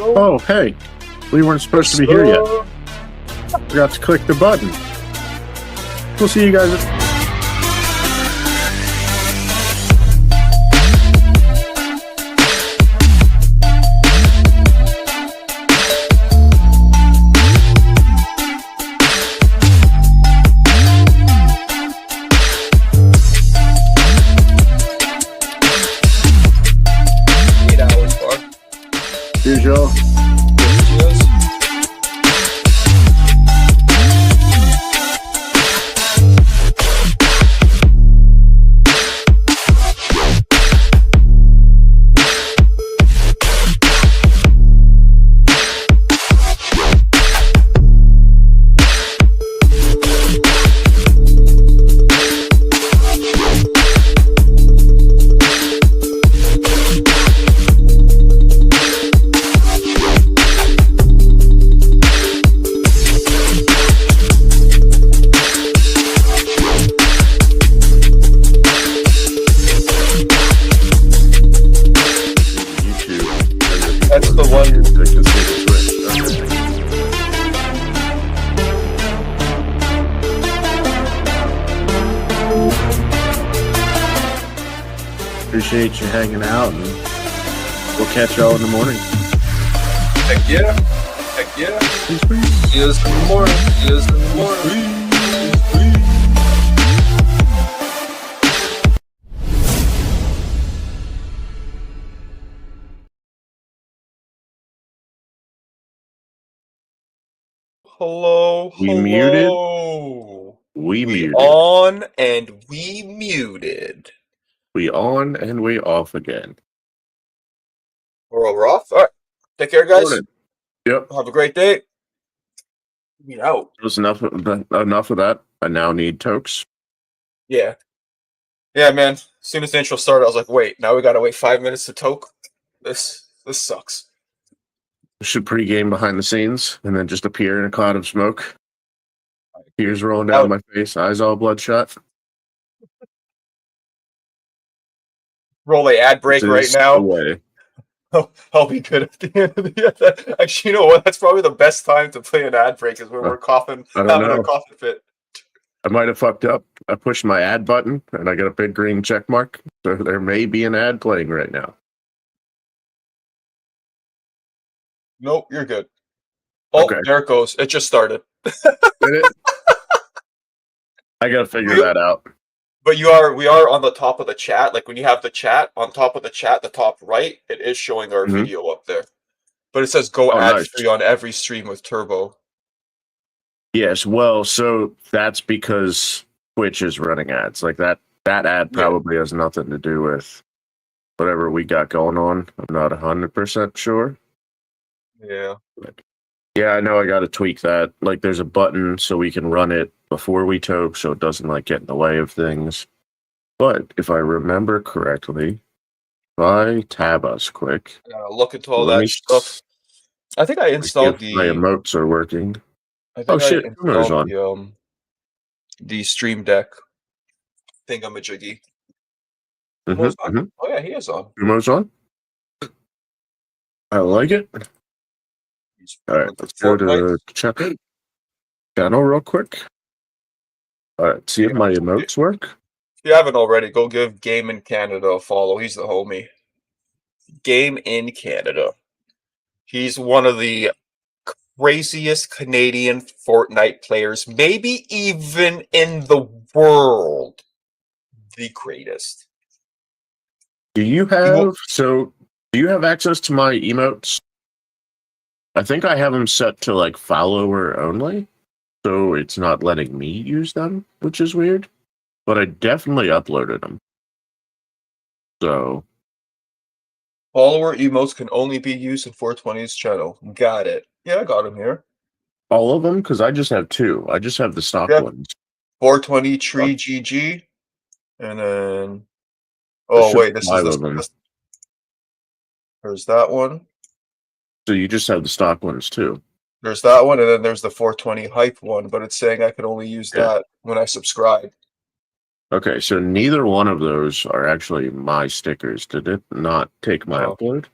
Oh, hey. We weren't supposed to be here yet. Forgot to click the button. We'll see you guys. Here's y'all. That's the one. That can see the Twitch. Okay. Appreciate you hanging out, and we'll catch y'all in the morning. Heck yeah. Heck yeah. Peace, peace. See us in the morning. See us in the morning. Hello, We hello. muted. We muted. On and we muted. We on and we off again. We're off. All right. Take care, guys. Morning. Yep. Have a great day. We out. There's enough of that. I now need tokes. Yeah. Yeah, man. As soon as the intro started, I was like, wait, now we gotta wait 5 minutes to toke? This sucks. Should pregame behind the scenes and then just appear in a cloud of smoke. Tears rolling down my face, eyes all bloodshot. Roll a ad break right now. Way. I'll be good at the end of the Actually, you know what? That's probably the best time to play an ad break is when we're coughing, having a coughing fit. I might have fucked up. I pushed my ad button and I got a big green check mark. So there may be an ad playing right now. Nope, you're good. Oh, okay. There it goes. It just started. Did it? I gotta figure that out. But we are on the top of the chat. Like when you have the chat on top of the chat, the top right, it is showing our video up there. But it says go ad free on every stream with Turbo. Yes, well, so that's because Twitch is running ads. Like that ad probably has nothing to do with whatever we got going on. I'm not 100% sure. Yeah. Yeah, I know I got to tweak that. Like there's a button so we can run it before we toke so it doesn't like get in the way of things. But if I remember correctly, if I tab us quick. Look into all that stuff. I think I installed my emotes are working. Oh shit, Uno's on. The Stream Deck thingamajiggy. Oh yeah, he is on. Uno's on? I like it. All right, let's go to channel real quick. All right, see if my emotes work. If you haven't already, go give Game in Canada a follow. He's the homie. Game in Canada. He's one of the craziest Canadian Fortnite players, maybe even in the world. The greatest. Do you have access to my emotes? I think I have them set to like follower only, so it's not letting me use them, which is weird. But I definitely uploaded them. So follower emotes can only be used in 420's channel. Got it. Yeah, I got them here. All of them? Because I just have two. I just have the stock ones. 420 Tree GG. And then wait, this is there's that one. So you just have the stock ones too. There's that one, and then there's the 420 hype one, but it's saying I can only use that when I subscribe. Okay, so neither one of those are actually my stickers. Did it not take my upload?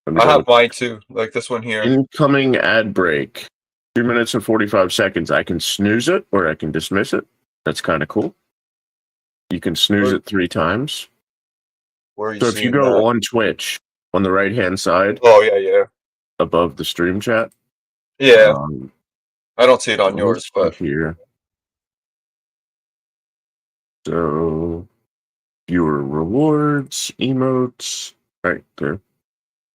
Let me I have double. mine too, like this one here. Incoming ad break. 2 minutes and 45 seconds. I can snooze it or I can dismiss it. That's kind of cool. You can snooze it 3 times. Where are you So if you seeing go that? on Twitch on the right hand side Oh yeah. above the stream chat, Yeah, um, I don't see it on let's yours, see but here. So viewer rewards, emotes, right there.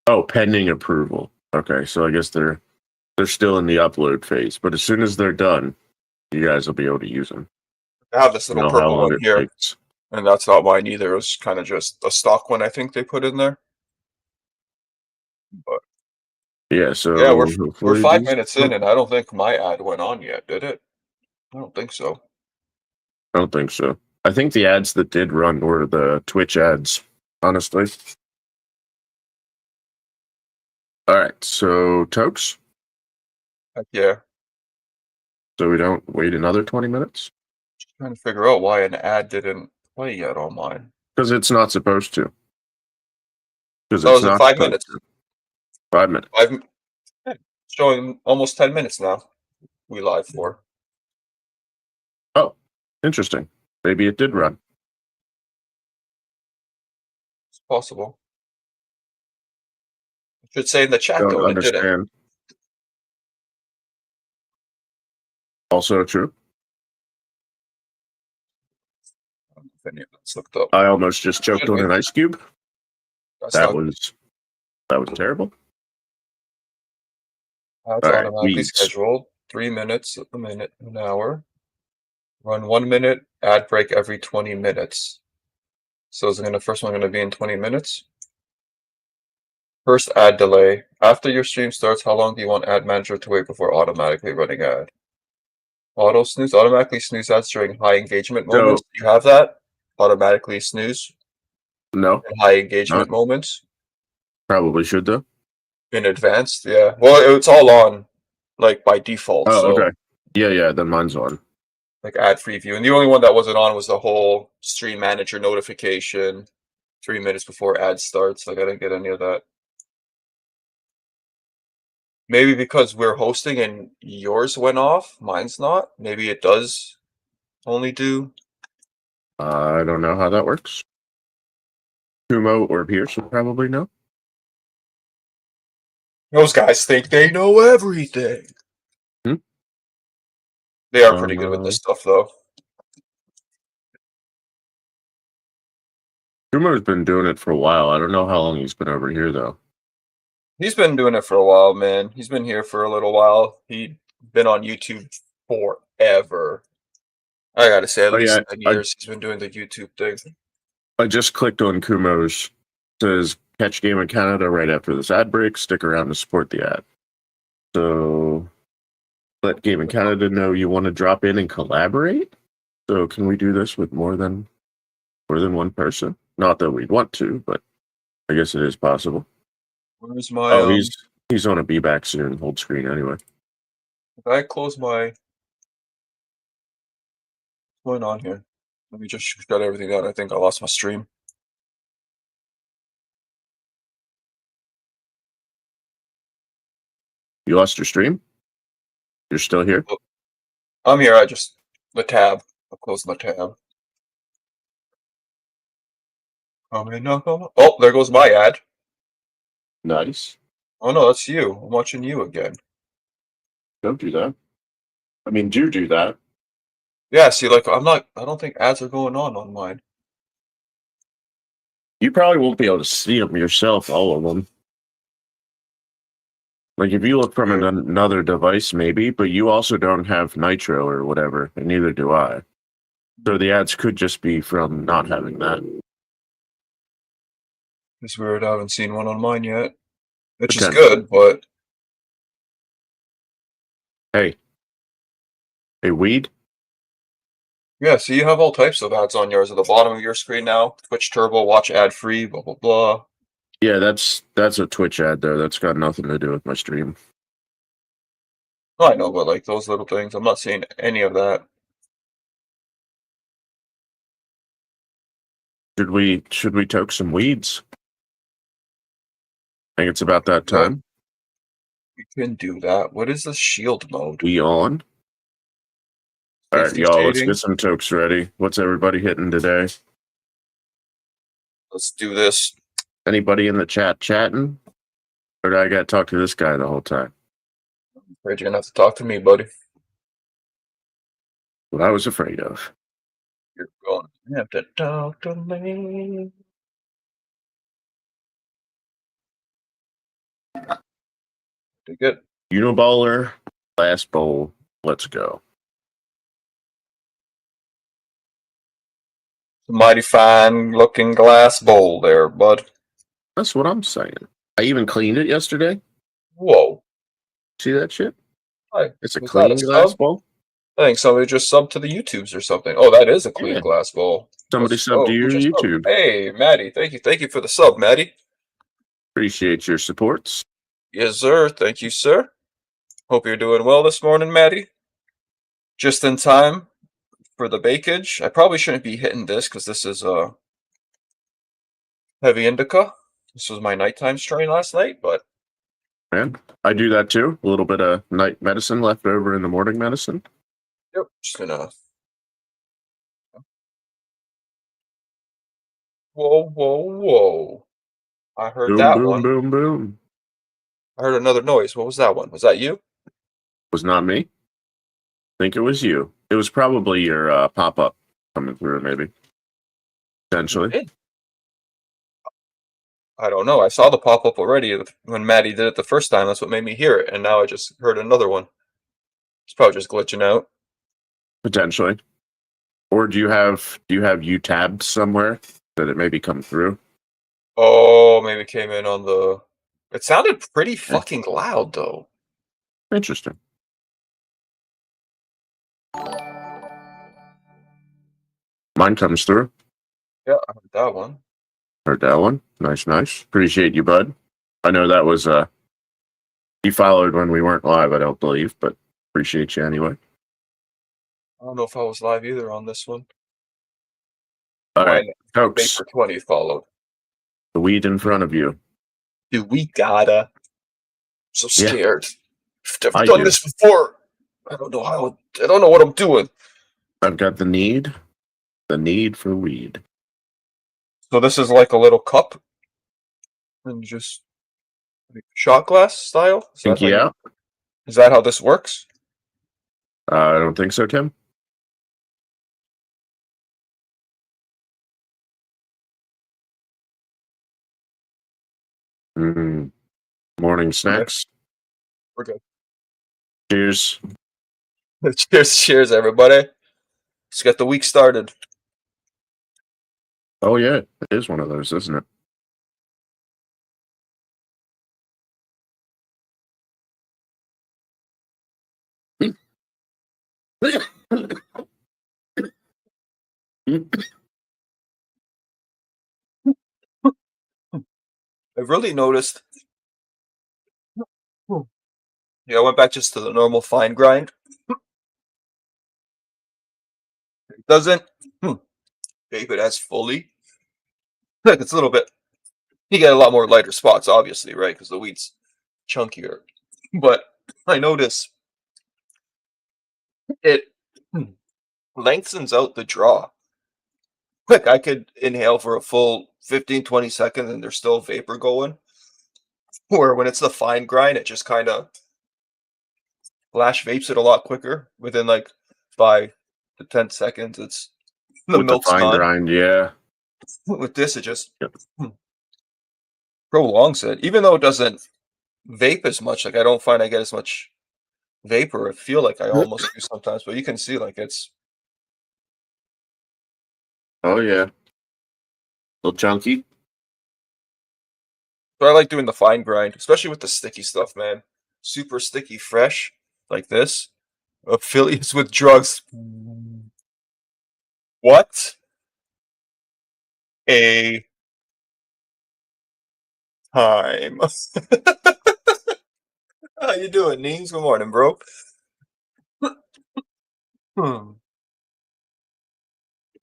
Oh, pending approval. Okay, so I guess they're still in the upload phase, but as soon as they're done, you guys will be able to use them. I have this You little know how purple long one it here, takes. and that's not mine either. It was kind of just a stock one I think they put in there. But Yeah, yeah, so we're hopefully 5 minutes in, and I don't think my ad went on yet, did it? I don't think so. I don't think so. I think the ads that did run were the Twitch ads, honestly. All right, so Tokes, Heck yeah. so we don't wait another 20 minutes? Trying to figure out why an ad didn't play yet on mine. Because it's not supposed to. Because Oh, it's is it not 5 minutes? supposed to. 5 minutes. Yeah, showing almost 10 minutes now. We live for. Oh, interesting. Maybe it did run. It's possible. It should say in the chat Don't though when it didn't. understand. Also true. If any of that's looked up. I almost just choked Should on be. an ice cube. That's That not was terrible. That's All right, automatically weeds. scheduled. 3 minutes, a minute, an hour. Run 1 minute, ad break every 20 minutes. So is it the first one gonna be in 20 minutes? First ad delay. After your stream starts, how long do you want ad manager to wait before automatically running ad? Auto snooze, automatically snooze ads during high engagement moments. So Do you have that? Automatically snooze no, in high not engagement moments probably should though. in advance. Yeah. Well, it's all on like by default. Oh, So okay. Yeah. Then mine's on. like ad free view. And the only one that wasn't on was the whole stream manager notification 3 minutes before ad starts. Like I didn't get any of that. Maybe because we're hosting and yours went off, mine's not. Maybe it does only do. I don't know how that works. Kumo or Pierce would probably know. Those guys think they know everything. Hmm? They are pretty good with this stuff though. Kumo's been doing it for a while. I don't know how long he's been over here though. He's been doing it for a while, man. He's been here for a little while. He's been on YouTube forever. I gotta say, at Oh yeah, least 10 years he's been doing the YouTube thing. I just clicked on Kumo's. It says catch game in Canada right after this ad break. Stick around to support the ad. So let Game in Canada know you want to drop in and collaborate. So can we do this with more than one person? Not that we'd want to, but I guess it is possible. Where's my Oh, he's on a be back soon. Hold screen anyway. if I close my what's going on here? Let me just shut everything down. I think I lost my stream. You lost your stream? You're still here? I'm here. I just the tab. I'll close my tab. Oh, there goes my ad. Nice. Oh no, that's you. I'm watching you again. Don't do that. I mean, do that. Yeah, see, like I'm not. I don't think ads are going on mine. You probably won't be able to see them yourself, all of them. Like if you look from another device, maybe, but you also don't have Nitro or whatever, and neither do I. So the ads could just be from not having that. It's weird. I haven't seen one on mine yet, which is Potentially. good. But Hey, weed. yeah, so you have all types of ads on yours at the bottom of your screen now. Twitch Turbo, watch ad free, blah blah blah. Yeah, that's a Twitch ad though. That's got nothing to do with my stream. Oh, I know, but like those little things, I'm not seeing any of that. Should we toke some weeds? think it's about that time. We can do that. What is the shield mode? We on. All right, Safety y'all, let's shading. get some tokes ready. What's everybody hitting today? Let's do this. Anybody in the chat chatting? Or do I got to talk to this guy the whole time? Afraid you're gonna have to talk to me, buddy. What I was afraid of. You're going to have to talk to me. Dig it. Uniballer, last bowl. Let's go. Mighty fine looking glass bowl there, bud. That's what I'm saying. I even cleaned it yesterday. Whoa. See that shit? Hi. It's a Was that a clean glass sub? bowl. I think somebody just subbed to the YouTubes or something. Oh, that is a clean Yeah. glass bowl. Somebody subbed to Who your just subbed? YouTube. Hey, Maddie. Thank you. Thank you for the sub, Maddie. Appreciate your supports. Yes, sir. Thank you, sir. Hope you're doing well this morning, Maddie. Just in time for the bakage. I probably shouldn't be hitting this because this is heavy indica. This was my nighttime strain last night, but Man, I do that too. A little bit of night medicine left over in the morning medicine. yep, just gonna. Whoa, whoa, whoa! I heard Boom, that boom, one. boom, boom. I heard another noise. What was that one? Was that you? Was not me. Think it was you. It was probably your pop-up coming through, maybe. Potentially. I don't know. I saw the pop up already when Maddie did it the first time. That's what made me hear it, and now I just heard another one. It's probably just glitching out. Potentially. Or do you have you tabbed somewhere that it maybe come through? Oh, maybe it came in on the. It sounded pretty fucking loud though. Interesting. Mine comes through. Yeah, I heard that one. Heard that one. Nice, nice. Appreciate you, bud. I know that was you followed when we weren't live, I don't believe, but appreciate you anyway. I don't know if I was live either on this one. All right, Mine, folks. Vapor 20 followed. The weed in front of you. Dude, we gotta. So Yeah. scared. I've I done do. this before. I don't know how. I don't know what I'm doing. I've got the need for weed. So this is like a little cup, and just like shot glass style. Think yeah? Is that how this works? I don't think so, Tim. Morning snacks. We're good. Cheers. Cheers, everybody. Let's get the week started. Oh yeah, it is one of those, isn't it? I've really noticed. Yeah, I went back just to the normal fine grind. It doesn't vape it as fully. Like it's a little bit. You get a lot more lighter spots, obviously, right? Because the weed's chunkier. But I notice it lengthens out the draw. Like I could inhale for a full 15, 20 seconds and there's still vapor going. Where when it's the fine grind, it just kind of flash vapes it a lot quicker. Within like 5 to 10 seconds, it's the With the milk's fine gone. grind, yeah. With this, it just Yep. prolongs it. Even though it doesn't vape as much, like I don't find I get as much vapor. I feel like I almost do sometimes, but you can see like it's. Oh yeah. A little chunky. But I like doing the fine grind, especially with the sticky stuff, man. Super sticky, fresh like this. Affiliates with drugs. What a time. How you doing, Neens? Good morning, bro.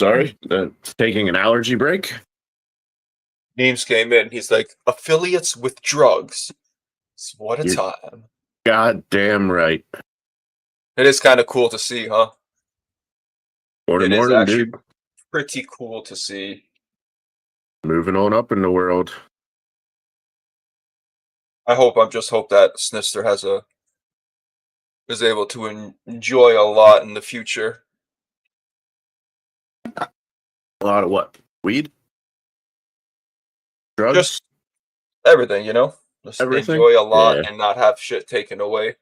Sorry, taking an allergy break. Memes came in. He's like, affiliates with drugs. What a You're time. goddamn right. It is kind of cool to see, huh? Morning, It is morning, actually dude. pretty cool to see. Moving on up in the world. I just hope that Snister is able to enjoy a lot in the future. A lot of what? Weed? Just Drugs? everything, you know? Just Everything? enjoy a lot Yeah. and not have shit taken away.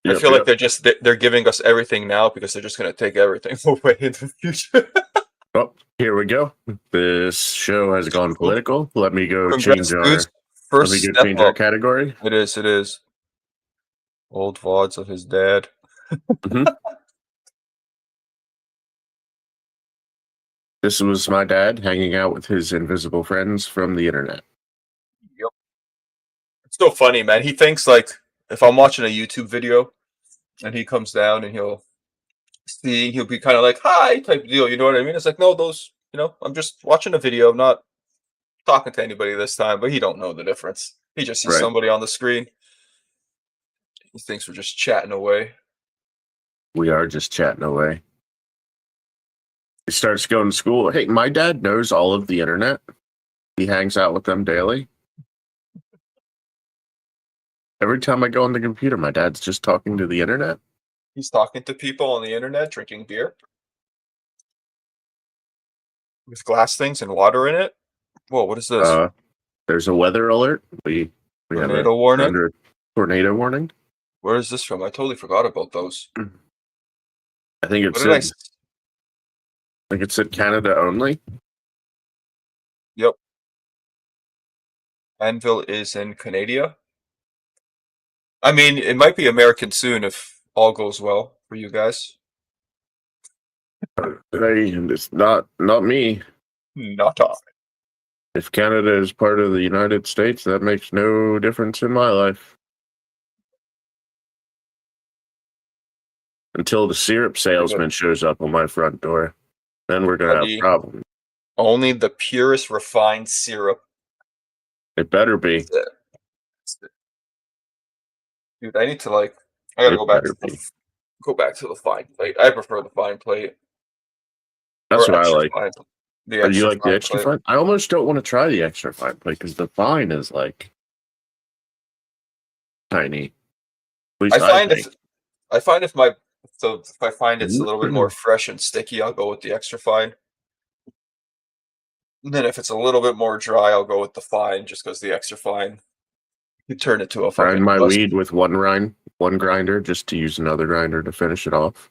I Yep, feel like yep. they're giving us everything now because they're just gonna take everything away in the future. Oh, here we go. This show has gone political. Let me go change Congrats, dudes. our First step up. category. It is. Old VODs of his dad. hmm This was my dad hanging out with his invisible friends from the internet. Yep. It's so funny, man. He thinks like if I'm watching a YouTube video and he comes down and he'll be kind of like hi type deal, you know what I mean? It's like no, I'm just watching a video, I'm not talking to anybody this time, but he don't know the difference. He just sees Right. somebody on the screen. He thinks we're just chatting away. We are just chatting away. He starts going to school. Hey, my dad knows all of the internet. He hangs out with them daily. Every time I go on the computer, my dad's just talking to the internet. He's talking to people on the internet, drinking beer with glass things and water in it. Whoa, what is this? There's a weather alert. We have Tornado warning? under tornado warning. Where is this from? I totally forgot about those. I think it What did I? said Canada only. Yep. Anvil is in Canada. I mean, it might be American soon if all goes well for you guys. Hey, and it's not me. Not all. If Canada is part of the United States, that makes no difference in my life. Until the syrup salesman shows up on my front door, then we're gonna have problems. Only the purest refined syrup. It better be. That's it. Dude, I gotta It better be. go back to the fine plate. I prefer the fine plate. That's Or what I extra like. fine. The Oh, you extra like the fine extra plate. fine? I almost don't want to try the extra fine plate because the fine is like tiny. At least I think. I find if I find it's a little bit more fresh and sticky, I'll go with the extra fine. And then if it's a little bit more dry, I'll go with the fine just because the extra fine you turn it to a Grind fucking my bus. weed with one grinder, just to use another grinder to finish it off.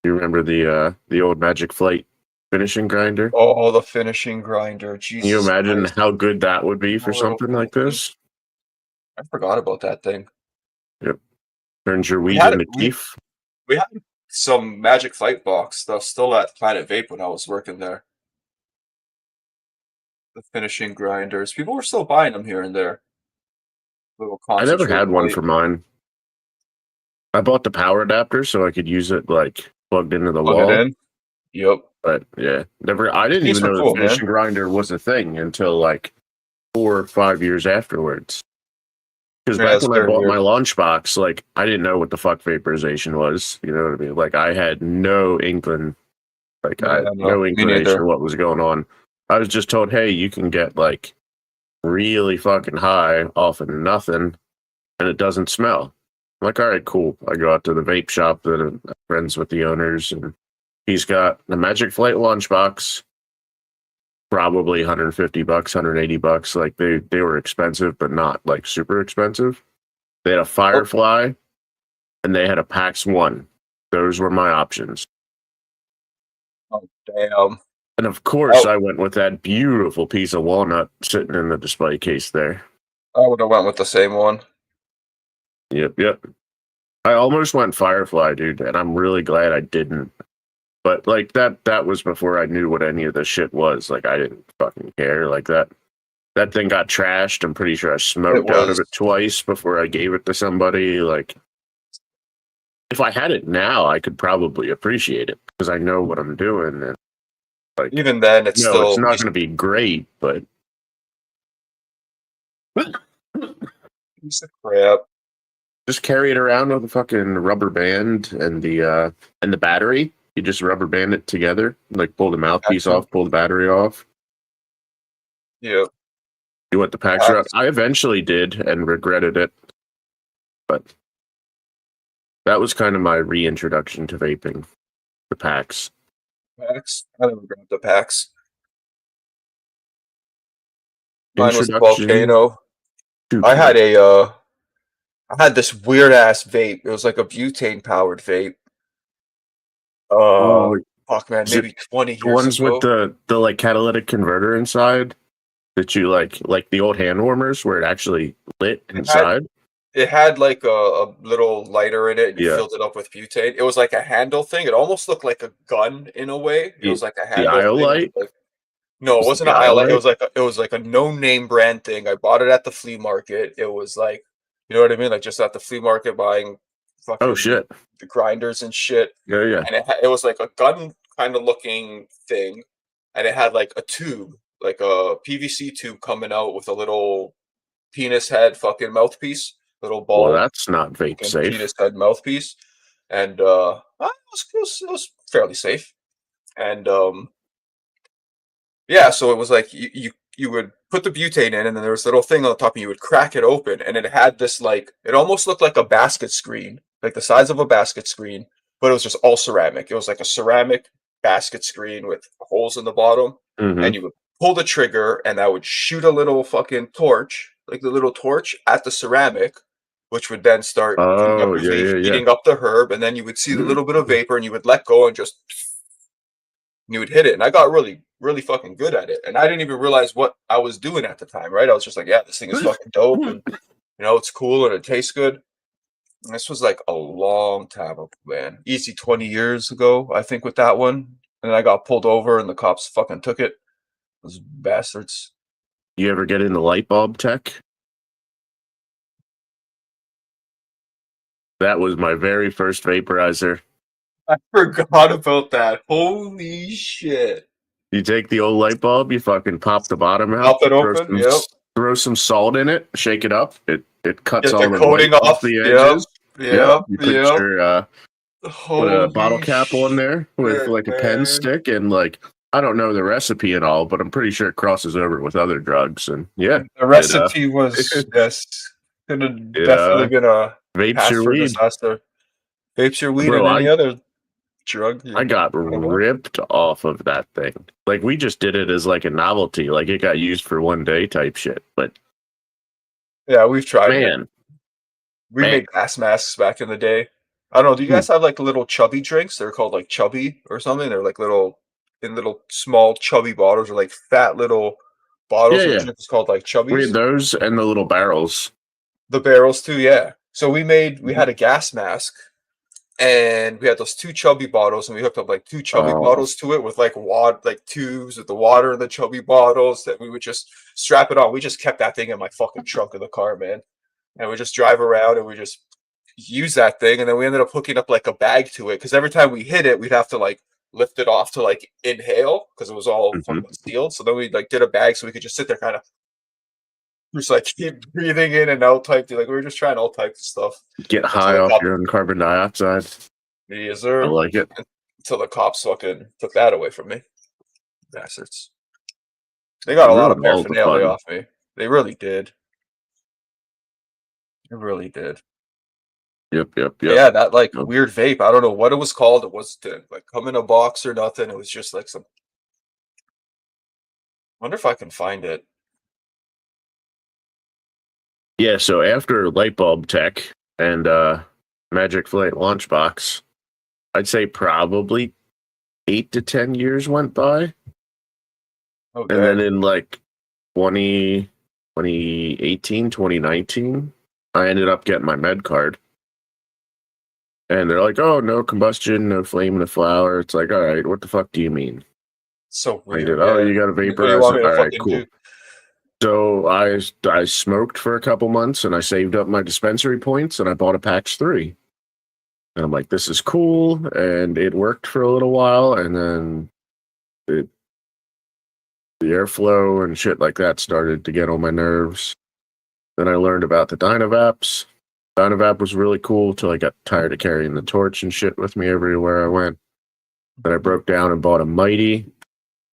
You remember the old Magic Flight finishing grinder? Oh, the finishing grinder. Jesus Can you imagine Christ. how good that would be for Poor little something like thing. this? I forgot about that thing. Yep. Turns your We weed had into we, keef. we had some Magic Flight box stuff still at Planet Vape when I was working there. The finishing grinders. People were still buying them here and there. Little I never concentrate had one plate. for mine. I bought the power adapter so I could use it like plugged into the Plug it wall. in. Yep. But yeah, never. I didn't These even were know the cool, man. finishing grinder was a thing until like 4 or 5 years afterwards. Because Yeah, back it's when I very bought my weird. lunchbox, like I didn't know what the fuck vaporization was. You know what I mean? Like I had no inkling. Like I Yeah, had no, no me inclination neither. of what was going on. I was just told, hey, you can get like really fucking high off of nothing, and it doesn't smell. I'm like, all right, cool. I go out to the vape shop that I'm friends with the owners, and he's got the Magic Flight lunchbox, probably $150, $180. Like they were expensive, but not like super expensive. They had a Firefly, and they had a PAX One. Those were my options. Oh, damn. And of course, Oh, I went with that beautiful piece of walnut sitting in the display case there. I would have went with the same one. Yep, yep. I almost went Firefly, dude, and I'm really glad I didn't. But like that was before I knew what any of this shit was. Like I didn't fucking care. Like that thing got trashed. I'm pretty sure I It smoked out of was. it twice before I gave it to somebody. Like if I had it now, I could probably appreciate it because I know what I'm doing. And like, Even then, it's no, it's still. not going to be great, but Piece of crap. Just carry it around with a fucking rubber band and the battery. You just rubber band it together, like pull the mouthpiece Action. off, pull the battery off. Yeah. You want the packs around? I eventually did and regretted it, but that was kind of my reintroduction to vaping. The packs. Packs. I never grabbed the packs. Mine was a Introduction volcano. to I had this weird ass vape. It was like a butane powered vape. oh, Fuck man, is it maybe 20 the years ones with ago. the like catalytic converter inside that you like the old hand warmers where it actually lit inside? It had like a little lighter in it, and you Yeah. filled it up with butane. It was like a handle thing. It almost looked like a gun in a way. It was like a The handle thing with Iolite? like no, it Was it wasn't the an Iolite. Iolite? It was like a no name brand thing. I bought it at the flea market. It was like you know what I mean, like just at the flea market buying Oh fucking shit. the grinders and shit. Yeah, yeah. And it was like a gun kind of looking thing, and it had like a tube, like a PVC tube coming out with a little penis head fucking mouthpiece, little Well, ball that's not vape fucking safe. penis head mouthpiece, and it was fairly safe. And yeah, so it was like you would put the butane in, and then there was a little thing on the top, and you would crack it open, and it had this like it almost looked like a basket screen, like the size of a basket screen, but it was just all ceramic. It was like a ceramic basket screen with holes in the bottom, Mm-hmm. and you would pull the trigger, and that would shoot a little fucking torch, like the little torch at the ceramic, which would then start Oh, yeah, conductively yeah, yeah. heating up the herb, and then you would see the little bit of vapor, and you would let go and just you would hit it. And I got really, really fucking good at it. And I didn't even realize what I was doing at the time, right? I was just like, yeah, this thing is fucking dope and it's cool and it tastes good. And this was like a long time ago, man. Easy 20 years ago, I think, with that one. And I got pulled over and the cops fucking took it. Those bastards. You ever get into light bulb tech? That was my very first vaporizer. I forgot about that. Holy shit. You take the old light bulb, you fucking pop the bottom out, Pop it open. Yep. throw some salt in it, shake it up. It cuts Get all the the coating white off off. the Yep. edges. Yep. Yep. You put Yep. your put a bottle Holy cap on there with shit, like a pen man. stick and like I don't know the recipe and all, but I'm pretty sure it crosses over with other drugs. And yeah, The recipe was yes, could have definitely yeah, been a vapes your password weed, disaster. Vapes your weed bro. and any other drug. I got I don't know. ripped off of that thing. Like we just did it as like a novelty, like it got used for one day type shit. But Yeah, we've tried it. man, We made gas masks back in the day. I don't know. Do you Hmm. guys have like little chubby drinks? They're called like chubby or something. They're like little small chubby bottles or like fat little Yeah, bottles of yeah. drinks called like We had chubbies. those and the little barrels. The barrels too, yeah. So we Mm-hmm. had a gas mask and we had those two chubby bottles and we hooked up like two chubby Oh, bottles to it with like like tubes with the water in the chubby bottles that we would just strap it on. We just kept that thing in my fucking trunk of the car, man. And we just drive around and we just use that thing, and then we ended up hooking up like a bag to it because every time we hit it we'd have to like lift it off to like inhale because it was all mhm. fucking sealed. So then we like did a bag so we could just sit there kind of just like keep breathing in and out type. Like we were just trying all types of stuff Get until high the off cop your own carbon dioxide. yes, I sir. like it. Until the cops fucking took that away from me. Bastards. They It got a lot of ruined all the paraphernalia fun. off me. They really did. They really did. Yep, yep, But yep. yeah, that like Yep. weird vape. I don't know what it was called. It wasn't like come in a box or nothing. It was just like some. Wonder if I can find it. Yeah, so after light bulb tech and Magic Flight Launchbox, I'd say probably 8 to 10 years went by. Okay. And then in like 2018, 2019, I ended up getting my med card. And they're like, oh, no combustion, no flame in the flower. It's like, all right, what the fuck do you mean? So I did, weird. oh, Yeah. you got a What do you want vaporizer? me to All right, fucking cool. do? So I smoked for a couple months and I saved up my dispensary points and I bought a Patch 3. And I'm like, this is cool. And it worked for a little while. And then the airflow and shit like that started to get on my nerves. Then I learned about the Dynavaps. Dynavap was really cool till I got tired of carrying the torch and shit with me everywhere I went. Then I broke down and bought a Mighty.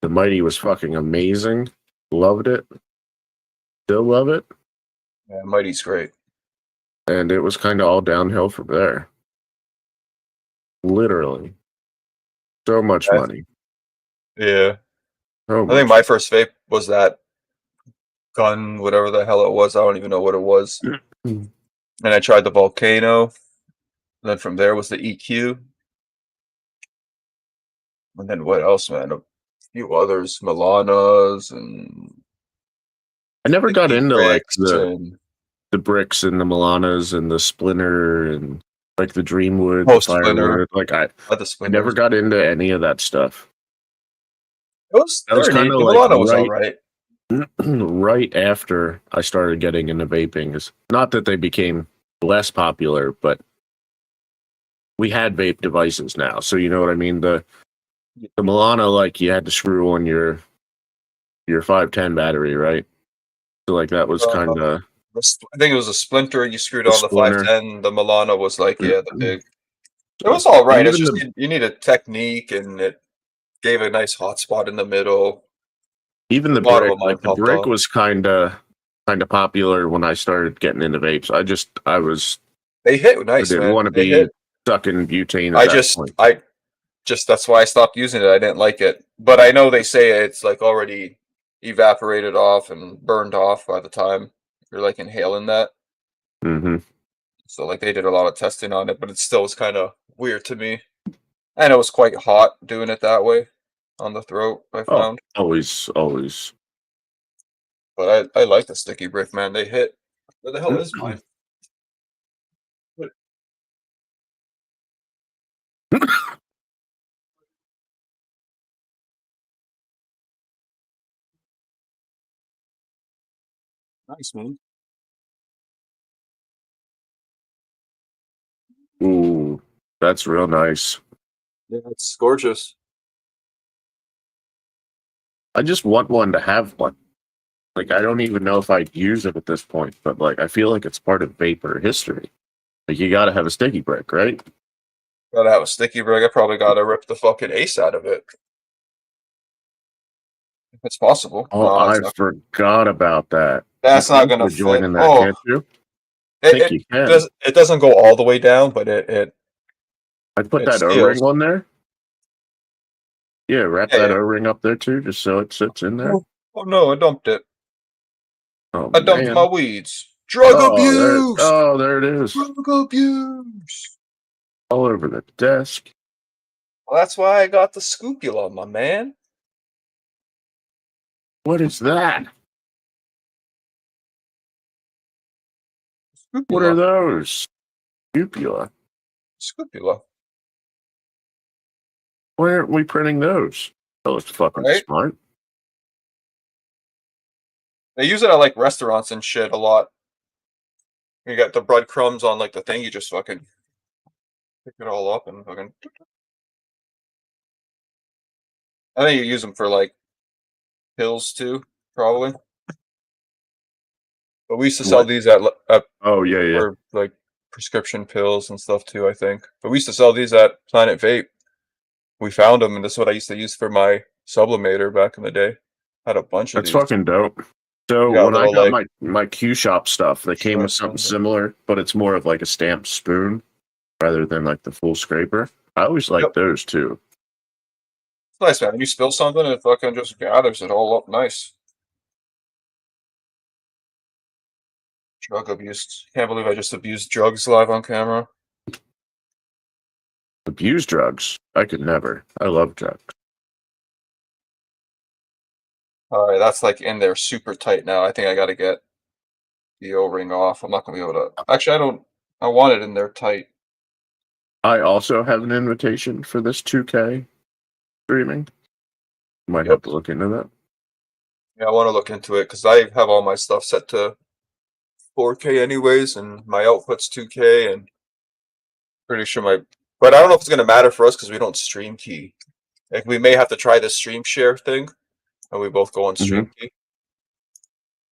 The Mighty was fucking amazing. Loved it. Still love it. Yeah, Mighty's great. And it was kind of all downhill from there. Literally. So much money. Yeah. So I think much. my first vape was that gun, whatever the hell it was. I don't even know what it was. And I tried the Volcano. And then from there was the EQ. And then what else, man? A few others, Milanas and I never got Sticky into like Bricks and the bricks and the Milanas and the Splinter and like the Dreamwood, the Splinter. Firewood. Like I The I never Splinters. got into any of that stuff. That was kind the of like Milano was all right. right after I started getting into vaping. Is not that they became less popular, but we had vape devices now. So you know what I mean? The Milano, like you had to screw on your 510 battery, right? So like that was kind of I think it was a Splinter. You screwed the on the Splinter. 510. The Milano was like, yeah, the big. So It was all right. It's even just you need a technique, and it gave a nice hot spot in the middle. even the Bottom brick, of mine like the popped brick off. was kind of popular when I started getting into vapes. They hit I nice, didn't man. want to They be hit. sucking butane at that point. I just that's why I stopped using it. I didn't like it, but I know they say it's like already evaporated off and burned off by the time you're like inhaling that. Mm-hmm. So like they did a lot of testing on it, but it still was kind of weird to me. And it was quite hot doing it that way on the throat, I Oh, found. always. But I like the sticky brick, man. They hit. Where the hell is mine? What- Nice, man. Ooh, that's real nice. Yeah, it's gorgeous. I just want one to have one. Like I don't even know if I'd use it at this point, but like I feel like it's part of vapor history. Like you got to have a sticky brick, right? Gotta have a sticky brick. I probably gotta rip the fucking ace out of it. If it's possible. Oh, No, I it's not. forgot about that. You That's not can gonna put a joint fit. in that, Oh, can't you? I it, think it you can. does. It doesn't go all the way down, but I'd put it that seals. O-ring on there. Yeah, wrap Yeah, that yeah. O-ring up there too, just so it sits in there. Oh no, I dumped it. Oh I dumped my man. weeds. Drug abuse. There it is. Drug abuse. All over the desk. Well, that's why I got the scoopula, my man. What is that? What are Scoopula. those? Cupula. Scoopula. Why aren't we printing those? Oh, it's fucking Right? smart. They use it at like restaurants and shit a lot. You got the breadcrumbs on like the thing, you just fucking pick it all up and fucking. I think you use them for like pills too, probably. But we used to sell What? these at Oh yeah. for like prescription pills and stuff too, I think. But we used to sell these at Planet Vape. We found them, and this is what I used to use for my sublimator back in the day. Had a bunch of That's these. fucking dope. So We got a when I little got like my Q shop stuff, they came with joints something on them. similar, but it's more of like a stamped spoon rather than like the full scraper. I always like Yep. those too. It's nice, man. When you spill something, it fucking just gathers it all up nice. Drug abuse. Can't believe I just abused drugs live on camera. Abuse drugs. I could never. I love drugs. All right, that's like in there super tight now. I think I got to get the O-ring off. I'm not gonna be able to. Actually, I don't. I want it in there tight. I also have an invitation for this 2K streaming. Might Yep. have to look into that. Yeah, I want to look into it because I have all my stuff set to 4K anyways, and my output's 2K, and pretty sure my. But I don't know if it's gonna matter for us because we don't stream key. Like we may have to try the stream share thing, and we both go on stream key.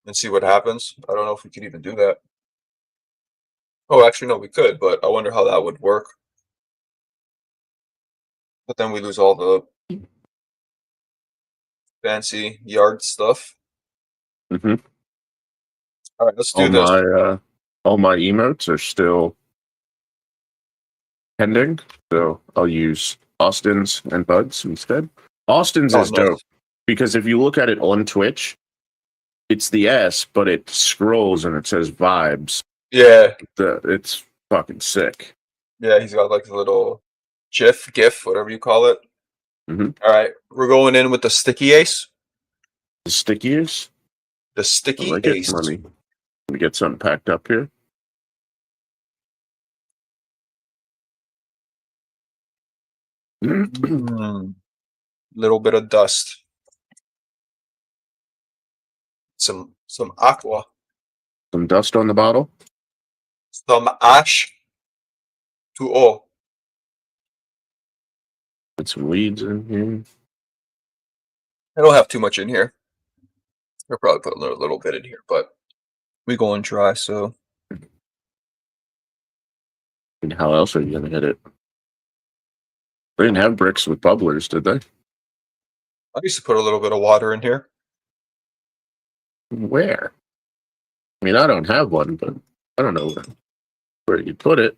and see what happens. I don't know if we could even do that. Oh, actually, no, we could, but I wonder how that would work. But then we lose all the fancy yard stuff. Mm-hmm. All right, let's do this. All my emotes are still pending, so I'll use Austin's and Bud's instead. Austin's Oh, is nice. dope because if you look at it on Twitch, it's the S, but it scrolls and it says vibes. Yeah, It's fucking sick. yeah, he's got like a little GIF, whatever you call it. Mm-hmm. All right, we're going in with the sticky ace. The stickiest. The I sticky like it. ace. Let me get something packed up here. Little bit of dust. Some aqua. Some dust on the bottle. Some ash. To all. Put some weeds in here. I don't have too much in here. I'll probably put a little bit in here, but we going dry, so. And how else are you gonna hit it? They didn't have bricks with bubblers, did they? I used to put a little bit of water in here. Where? I mean, I don't have one, but I don't know where you put it.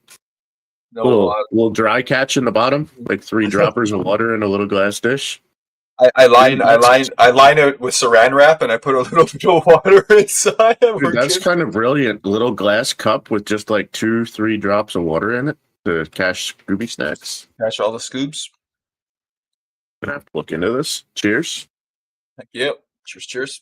No, little dry catch in the bottom, like 3 droppers of water in a little glass dish. I line it with saran wrap and I put a little bit of water inside. Dude, that's kind of brilliant. Little glass cup with just like 2-3 drops of water in it to catch Scooby snacks. Catch all the scoops. Gonna have to look into this. Cheers. Thank you. Cheers, cheers.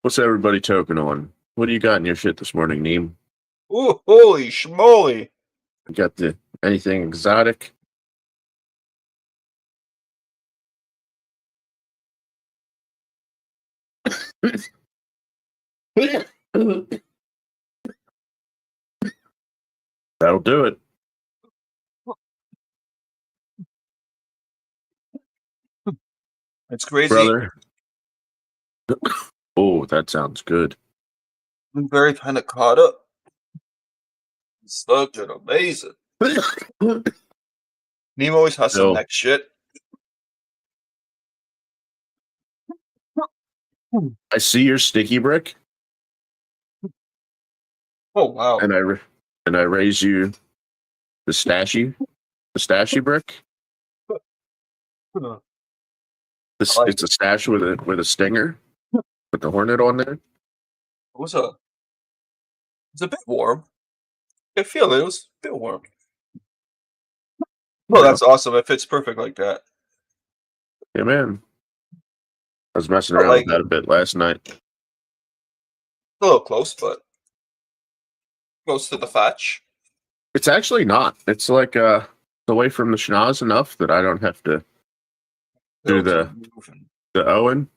What's everybody token on? What do you got in your shit this morning, Neem? Ooh, holy schmoly. You got anything exotic? That'll do it. It's crazy. Brother. Oh, that sounds good. I'm very kind of caught up. It's fucking amazing. Neem always has some next shit. I see your sticky brick. Oh wow! And I raise you the stashy brick. It's a stash with a stinger, with the hornet on there. It's a bit warm. I feel it was a bit warm. Oh, that's awesome! It fits perfect like that. Yeah, man. I was messing around with that a bit last night. A little close, but close to the fetch. It's actually not. It's like away from the schnoz enough that I don't have to do the Owen.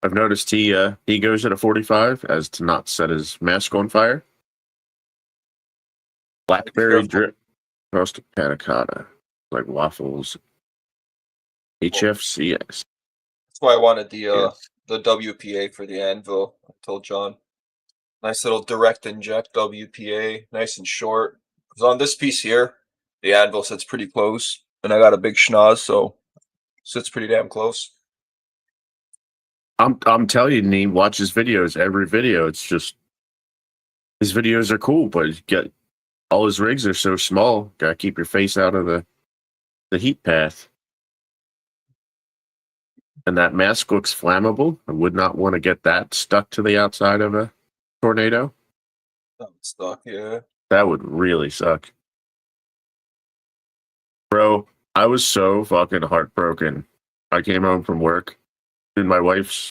I've noticed he goes at a 45 as to not set his mask on fire. Blackberry drip, roasted panna cotta, like waffles. HFCS. That's why I wanted the WPA for the anvil. I told John. Nice little direct inject WPA, nice and short. Because on this piece here, the anvil sits pretty close, and I got a big schnoz, so sits pretty damn close. I'm telling you, Neem, watch his videos. Every video, it's just his videos are cool, but all his rigs are so small. Gotta keep your face out of the heat path. And that mask looks flammable. I would not want to get that stuck to the outside of a tornado. That would suck, yeah. That would really suck. Bro, I was so fucking heartbroken. I came home from work, and my wife's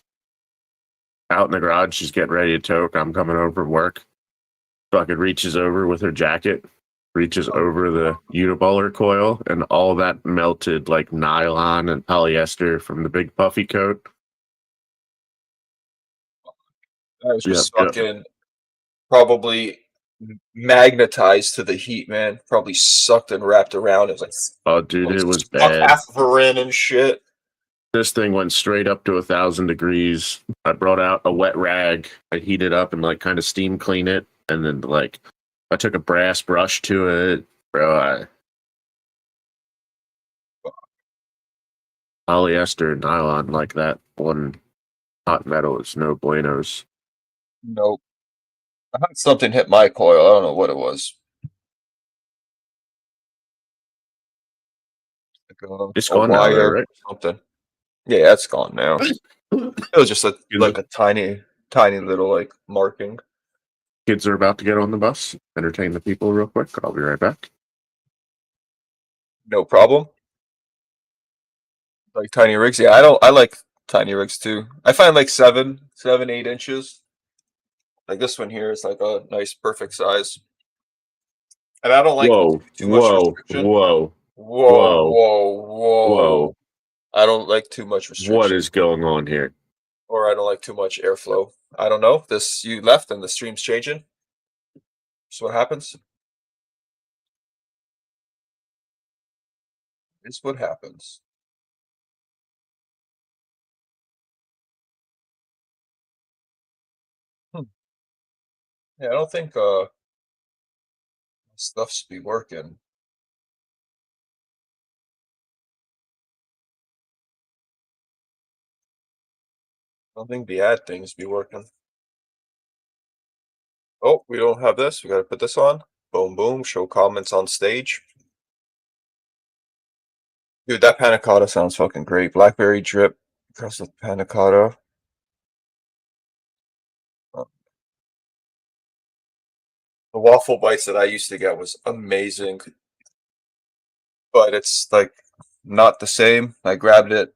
out in the garage. She's getting ready to toke. I'm coming home from work. Fucking reaches over with her jacket, reaches over the uniballer coil, and all that melted like nylon and polyester from the big puffy coat. I was just fucking probably magnetized to the heat, man. Probably sucked and wrapped around. It was like, Oh, dude, it was stuck bad. half of her in and shit. This thing went straight up to 1,000 degrees. I brought out a wet rag. I heated up and like kind of steam clean it, and then like I took a brass brush to it, bro. Polyester, nylon, like that one hot metal is no buenos. Nope. I had something hit my coil. I don't know what it was. Like It's a gone now, though, wire right? or something. Yeah, that's gone now. It was just like a tiny, tiny little like marking. Kids are about to get on the bus. Entertain the people real quick. I'll be right back. No problem. Like tiny rigs. Yeah, I like tiny rigs too. I find like 8 inches. Like this one here is like a nice perfect size. And I don't like Whoa, too much whoa, restriction. whoa, Whoa, whoa, whoa, whoa. whoa. I don't like too much What restriction. is going on here? Or I don't like too much airflow. I don't know. This you left and the stream's changing. So what happens? Is what happens. Hmm. Yeah, I don't think stuff's be working. I don't think the ad things be working. Oh, we don't have this. We gotta put this on. Boom, boom. Show comments on stage. Dude, that panna cotta sounds fucking great. Blackberry drip across with panna cotta. Uh, The waffle bites that I used to get was amazing, but it's like not the same. I grabbed it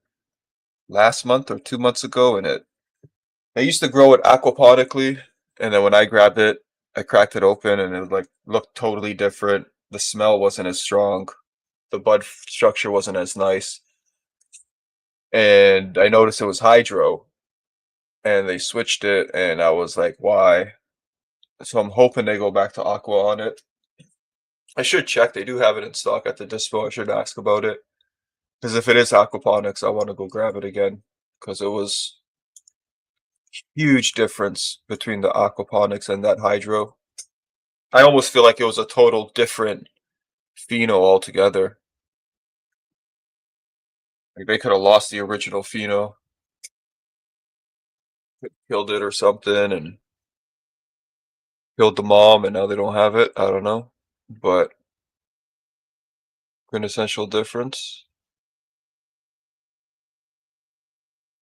last month or 2 months ago, and I used to grow it aquaponically, and then when I grabbed it, I cracked it open, and it like looked totally different. The smell wasn't as strong. The bud structure wasn't as nice, and I noticed it was hydro, and they switched it, and I was like, why? So I'm hoping they go back to aqua on it. I should check. They do have it in stock at the dispo. I should ask about it. Because if it is aquaponics, I want to go grab it again. Because it was huge difference between the aquaponics and that hydro. I almost feel like it was a total different pheno altogether. Like they could have lost the original pheno, killed it or something, and killed the mom, and now they don't have it. I don't know, but quintessential difference.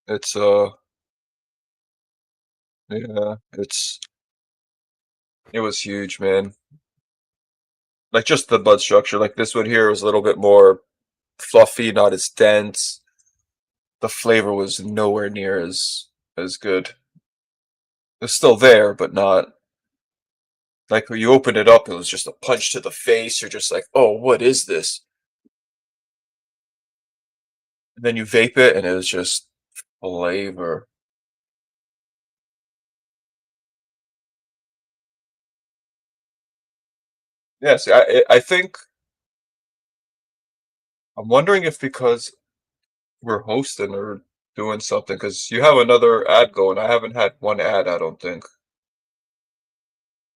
It's yeah, it was huge, man. Like just the bud structure. Like this one here was a little bit more fluffy, not as dense. The flavor was nowhere near as good. It's still there, but not like when you open it up, it was just a punch to the face. You're just like, oh, what is this? And then you vape it, and it was just flavor. Yes, I think I'm wondering if because we're hosting or doing something because you have another ad going. I haven't had one ad, I don't think.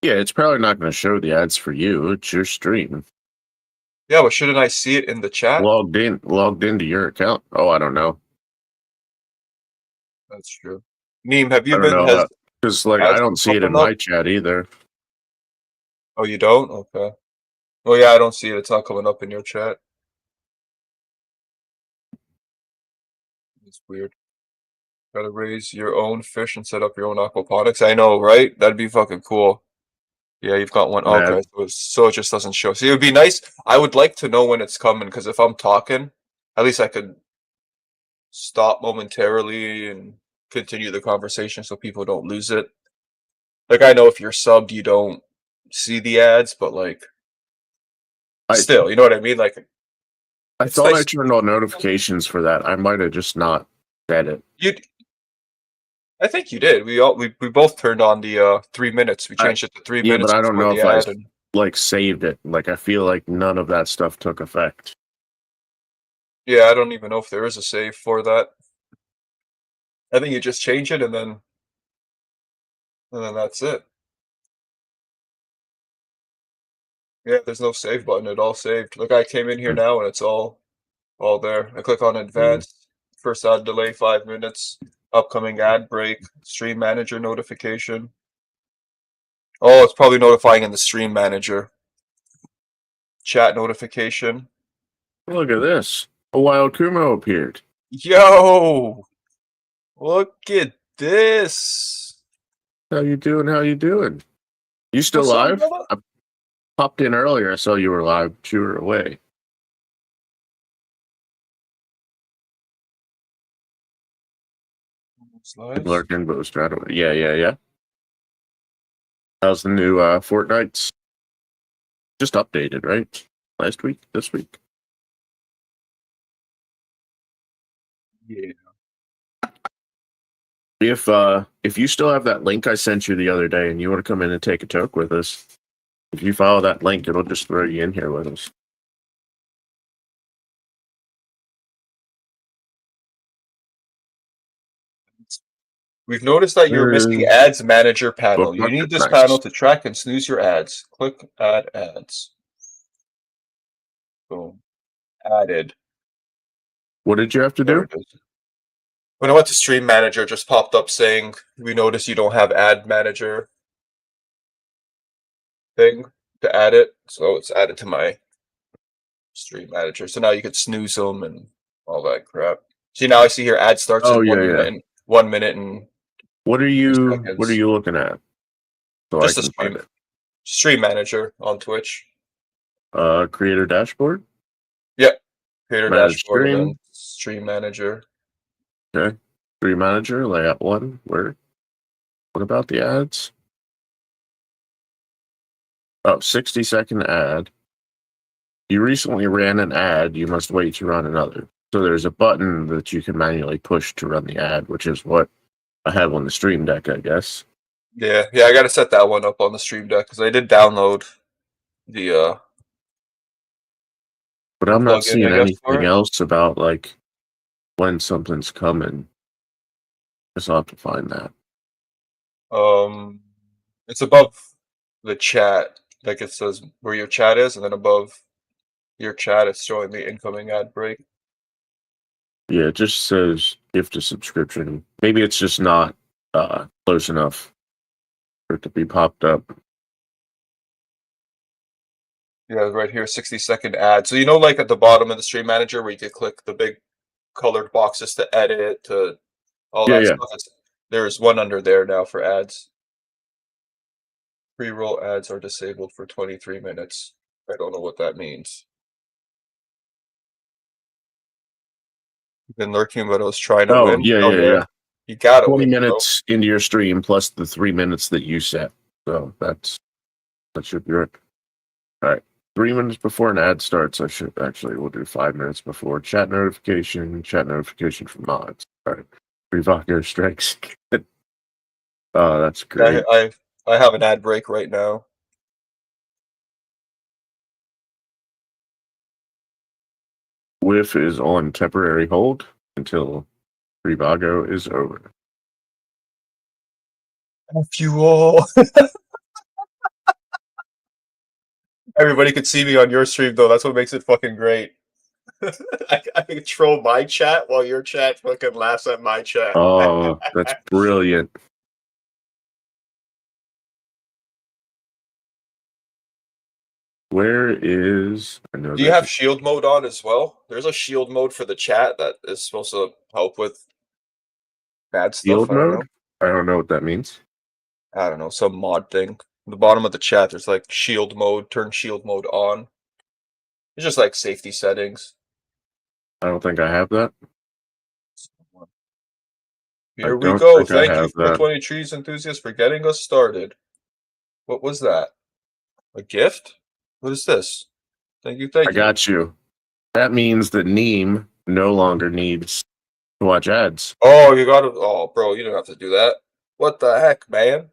Yeah, it's probably not going to show the ads for you. It's your stream. Yeah, but shouldn't I see it in the chat? Logged into your account. Oh, I don't know. That's true. Neem, have I you don't been know has how because like I ads don't been see it in popping up? my chat either. Oh, you don't? Okay. Well, yeah, I don't see it. It's not coming up in your chat. It's weird. Gotta raise your own fish and set up your own aquaponics. I know, right? That'd be fucking cool. Yeah, you've got one. That Okay, so it just doesn't show. See, it would be nice. I would like to know when it's coming because if I'm talking, at least I could stop momentarily and continue the conversation so people don't lose it. Like I know if you're subbed, you don't see the ads, but like I still, you know what I mean? Like I it's thought I nice. turned on notifications for that. I might have just not said it. You I think you did. We both turned on the 3 minutes. We changed it to 3 Yeah, but minutes I don't before know the if I ad, and like saved it. Like I feel like none of that stuff took effect. yeah, I don't even know if there is a save for that. I think you just change it, and then that's it. Yeah, there's no save button. It all saved. Look, I came in here now, and it's all there. I click on Mm. advanced. First ad delay 5 minutes. Upcoming ad break. Stream manager notification. Oh, it's probably notifying in the stream manager. Chat notification. Look at this. A wild Kumo appeared. Yo, look at this. How you doing? How you doing? You still What's up, live? brother? I popped in earlier. I saw you were live, but you were away. Slides. Lurking, but was trying to. Yeah, yeah, yeah. How's the new Fortnite's? Just updated, right? Last week, this week. Yeah. If you still have that link I sent you the other day, and you want to come in and take a toke with us, if you follow that link, it'll just throw you in here with us. We've noticed that you're missing ads manager panel. You Bookmark need it. this Nice. panel to track and snooze your ads. Click add ads. Boom. Added. What did you have to There do? it is. When I went to stream manager, it just popped up saying, we notice you don't have ad manager thing to add it. So it's added to my stream manager. So now you could snooze them and all that crap. See, now I see here ad starts Oh in yeah, yeah. 1 minute and What are 3 you seconds. looking at? So I Just a can find it. stream manager on Twitch. Creator dashboard, Yep. Creator manage dashboard and stream. then stream manager. Okay, stream manager layout one. Where? What about the ads? Oh, 60-second ad. You recently ran an ad. You must wait to run another. So there's a button that you can manually push to run the ad, which is what I have on the Stream Deck, I guess. Yeah, I gotta set that one up on the stream deck because I did download the But the I'm not plugin, I seeing guess, for anything it. else about like when something's coming. I'll have to find that. It's above the chat, like it says where your chat is, and then above your chat, it's showing the incoming ad break. Yeah, it just says gift a subscription. Maybe it's just not close enough for it to be popped up. Yeah, right here, 60-second ad. So you know, like at the bottom of the stream manager where you could click the big colored boxes to edit, to all Yeah, that yeah. stuff. There's one under there now for ads. Pre-roll ads are disabled for 23 minutes. I don't know what that means. Been lurking, but I was trying to Oh, win. yeah, Oh yeah, yeah, yeah. you gotta 20 win, bro. minutes into your stream plus the 3 minutes that you set. So that should be right. All right. 3 minutes before an ad starts, we'll do 5 minutes before. Chat notification from mods. All right. Revoco strikes. Oh, that's great. I have an ad break right now. Whiff is on temporary hold until Revoco is over. F you all. Everybody could see me on your stream though. That's what makes it fucking great. I can troll my chat while your chat fucking laughs at my chat. Oh, that's brilliant. Where is I know Do you there's have a shield mode on as well? There's a shield mode for the chat that is supposed to help with bad stuff. field I don't know. mode? I don't know what that means. I don't know, some mod thing. The bottom of the chat, there's like shield mode, turn shield mode on. It's just like safety settings. I don't think I have that. I Here we don't go. think I Thank you, have that. 420 Trees Enthusiast, for getting us started. What was that? A gift? What is this? Thank you, I thank you. got you. That means that Neem no longer needs to watch ads. Oh, you gotta. Oh, bro, you don't have to do that. What the heck, man?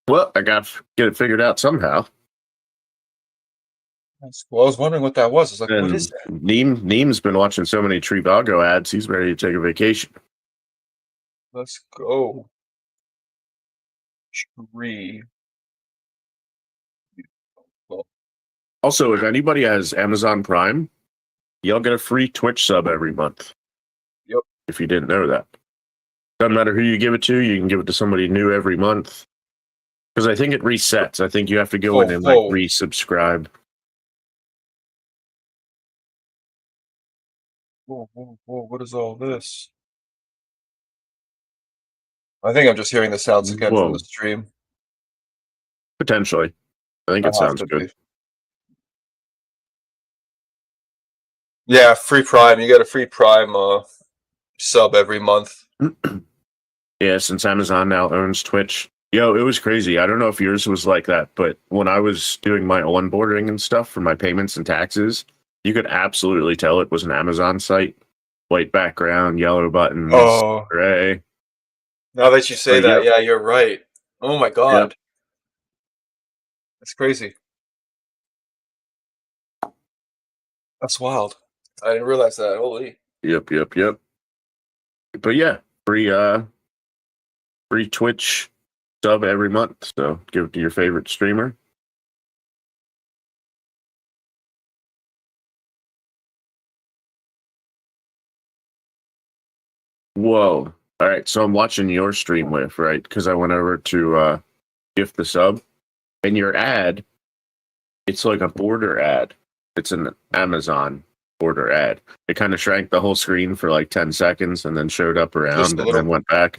Well, I got to get it figured out somehow. Well, I was wondering what that was. It's like, what is And that? Neem's been watching so many Trivago ads, he's ready to take a vacation. Let's go. Tree. Well, Also, if anybody has Amazon Prime, you'll get a free Twitch sub every month. yep. If you didn't know that. Doesn't matter who you give it to, you can give it to somebody new every month. Because I think it resets. I think you have to go in and like Whoa. resubscribe. Whoa, whoa, whoa, what is all this? I think I'm just hearing the sounds again from the Whoa, stream. potentially. I think I it have sounds to good. be. Yeah, free Prime. You get a free Prime sub every month. Yeah, since Amazon now owns Twitch. Yo, it was crazy. I don't know if yours was like that, but when I was doing my onboarding and stuff for my payments and taxes, you could absolutely tell it was an Amazon site. White background, yellow buttons, Oh, gray. now that you say But that, yep, yeah, you're right. Oh my yep, God, that's crazy. That's wild. I didn't realize that. Holy. yep. But yeah, free Twitch sub every month. So give it to your favorite streamer. Whoa. All right. So I'm watching your stream with, right? Because I went over to gift the sub. And your ad, it's like a border ad. It's an Amazon border ad. It kind of shrank the whole screen for like 10 seconds and then showed up Just around a and then little, went back.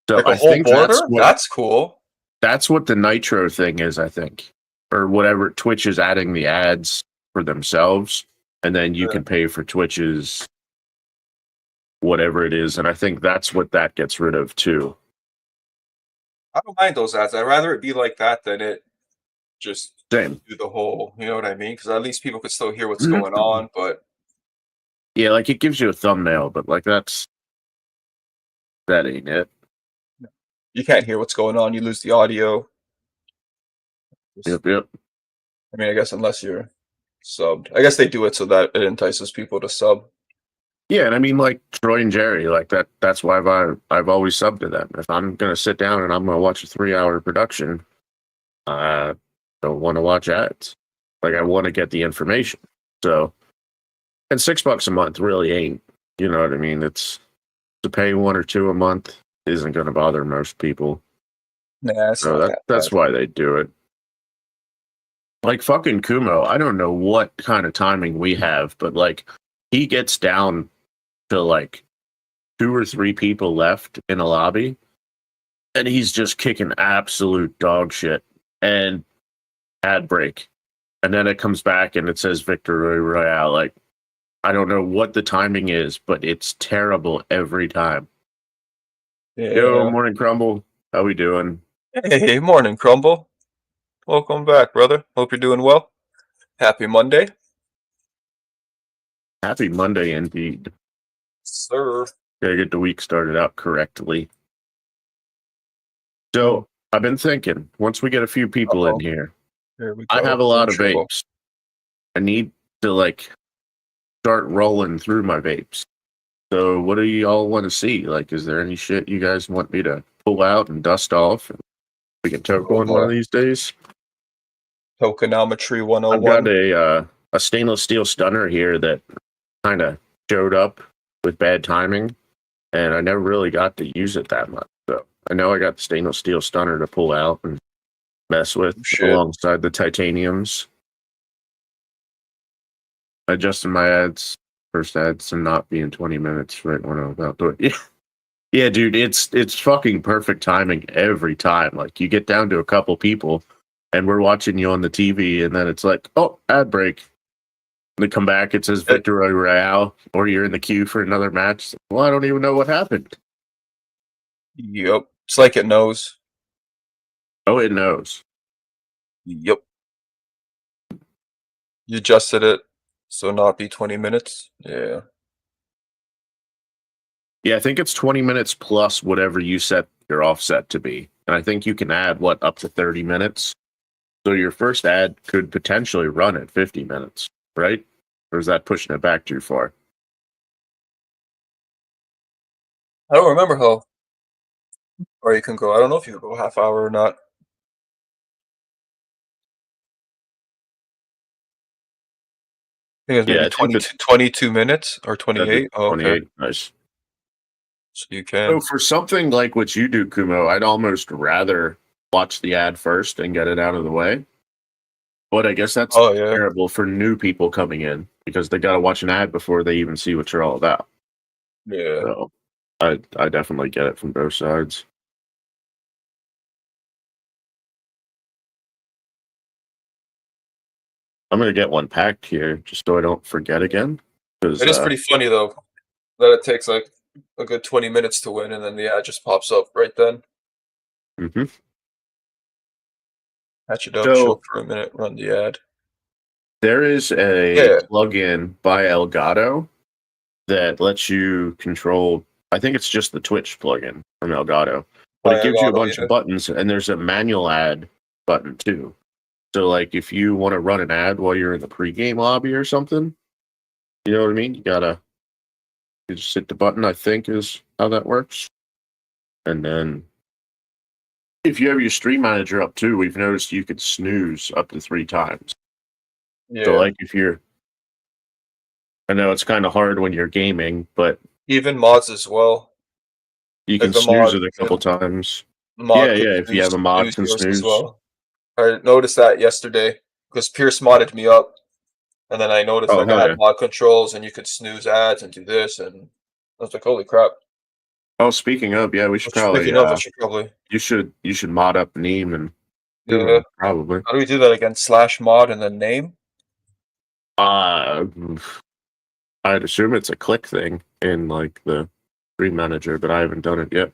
So like a I whole think border? That's cool. that's what the Nitro thing is, I think. Or whatever Twitch is adding the ads for themselves. And then you Yeah. can pay for Twitch's whatever it is. And I think that's what that gets rid of too. I don't mind those ads. I'd rather it be like that than it just Same. do the whole, you know what I mean? Because at least people could still hear what's going on, but Yeah, like it gives you a thumbnail, but like that ain't it. you can't hear what's going on. You lose the audio. Yep. I mean, I guess unless you're subbed. I guess they do it so that it entices people to sub. Yeah, and I mean like Troy and Jerry, like that's why I've always subbed to them. If I'm gonna sit down and I'm gonna watch a 3 hour production, I don't want to watch ads. Like I want to get the information. So and $6 a month really ain't, you know what I mean? It's to pay one or two a month isn't gonna bother most people. Nah, it's So not that that's bad. why they do it. Like fucking Kumo, I don't know what kind of timing we have, but like he gets down to like two or three people left in a lobby, and he's just kicking absolute dog shit and ad break. And then it comes back and it says Victory Royale. Like, I don't know what the timing is, but it's terrible every time. Yo, Yeah. morning crumble. How we doing? Hey, morning, Crumble. Welcome back, brother. Hope you're doing well. Happy Monday. Happy Monday indeed. Sir. Gotta get the week started out correctly. Oh, So I've been thinking, once we get a few people in uh-oh. here, Here we I have go. a We're in lot of trouble. vapes. I need to like start rolling through my vapes. So what do y'all want to see? Like, is there any shit you guys want me to pull out and dust off? And we can toke Oh one of boy. these days. Tokenometry I've got 101. a stainless steel stunner here that kind of showed up with bad timing, and I never really got to use it that much. So I know I got the stainless steel stunner to pull out and mess with Shit. alongside the titaniums. Adjusting my ads, first ads to not be in 20 minutes right when I'm about to it. Yeah, dude, it's fucking perfect timing every time. Like you get down to a couple people and we're watching you on the TV and then it's like, oh, ad break. And they come back, it says Victory Royale, or you're in the queue for another match. Well, I don't even know what happened. Yep. It's like it knows. Oh, it knows. Yep. You adjusted it so not be 20 minutes. Yeah. Yeah, I think it's 20 minutes plus whatever you set your offset to be. And I think you can add up to 30 minutes. So your first ad could potentially run at 50 minutes, right? Or is that pushing it back too far? I don't remember how, or you can go. I don't know if you can go half hour or not. I think it's Yeah, maybe I think that 22 minutes or that'd be 28. Oh, okay. 28. Nice. So you So can. for something like what you do, Kumo, I'd almost rather watch the ad first and get it out of the way. But I guess that's Oh, yeah. terrible for new people coming in because they got to watch an ad before they even see what you're all about. Yeah. So I definitely get it from both sides. I'm gonna get one packed here just so I don't forget again. Because It is pretty funny, though, that it takes like a good 20 minutes to win and then the ad just pops up right then. mhm. Catch it up, show So up for a minute, run the ad. there is a Yeah. plugin by Elgato that lets you control. I think it's just the Twitch plugin from Elgato, but Oh, it yeah, gives you a Lotto, bunch yeah. of buttons, and there's a manual ad button too. So, like, if you want to run an ad while you're in the pregame lobby or something, you know what I mean? You just hit the button. I think is how that works, and then if you have your stream manager up too, we've noticed you could snooze up to 3 times. So, Yeah. like, if you're, I know it's kind of hard when you're gaming, but Even mods as well. you Like can snooze it a couple times. the Yeah, mod could yeah. If you have a mod, snooze can yours as snooze. well. I noticed that yesterday because Pierce modded me up, and then I noticed Oh like I hell had yeah! mod controls and you could snooze ads and do this, and I was like, holy crap! Oh, speaking of, yeah, we should Which probably. speaking of, I should probably You should mod up Neem and yeah. Kumo probably. How do we do that again? Slash mod and then name. Uh, I'd assume it's a click thing in like the stream manager, but I haven't done it yet.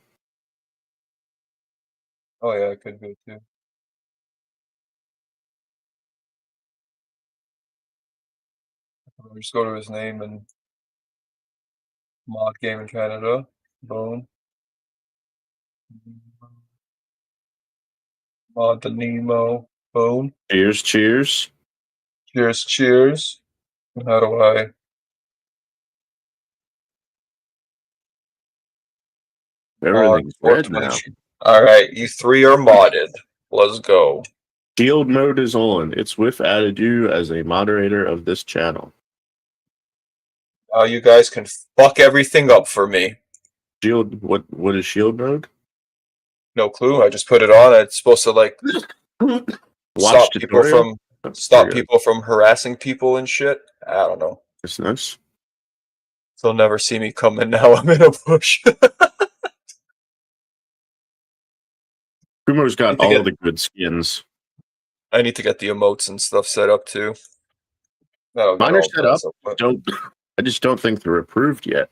Oh yeah, I could go too. I'll just go to his name and mod game in Canada. Boom. Mod the Nemo. Boom. Cheers, cheers. Cheers, cheers. How do I? Mod Everything's red 420. now. All right, you three are modded. Let's go. Shield mode is on. It's with added you as a moderator of this channel. Now you guys can fuck everything up for me. Shield, what is shield mode? No clue. I just put it on. It's supposed to like Watch stop people tutorial. from Oh, there you go. harassing people and shit. I don't know. That's nice. They'll never see me coming now. I'm in a bush. Kumo's I got need to all get the good skins. I need to get the emotes and stuff set up too. That'll get Mine are all set done. up. So, but Don't. I just don't think they're approved yet.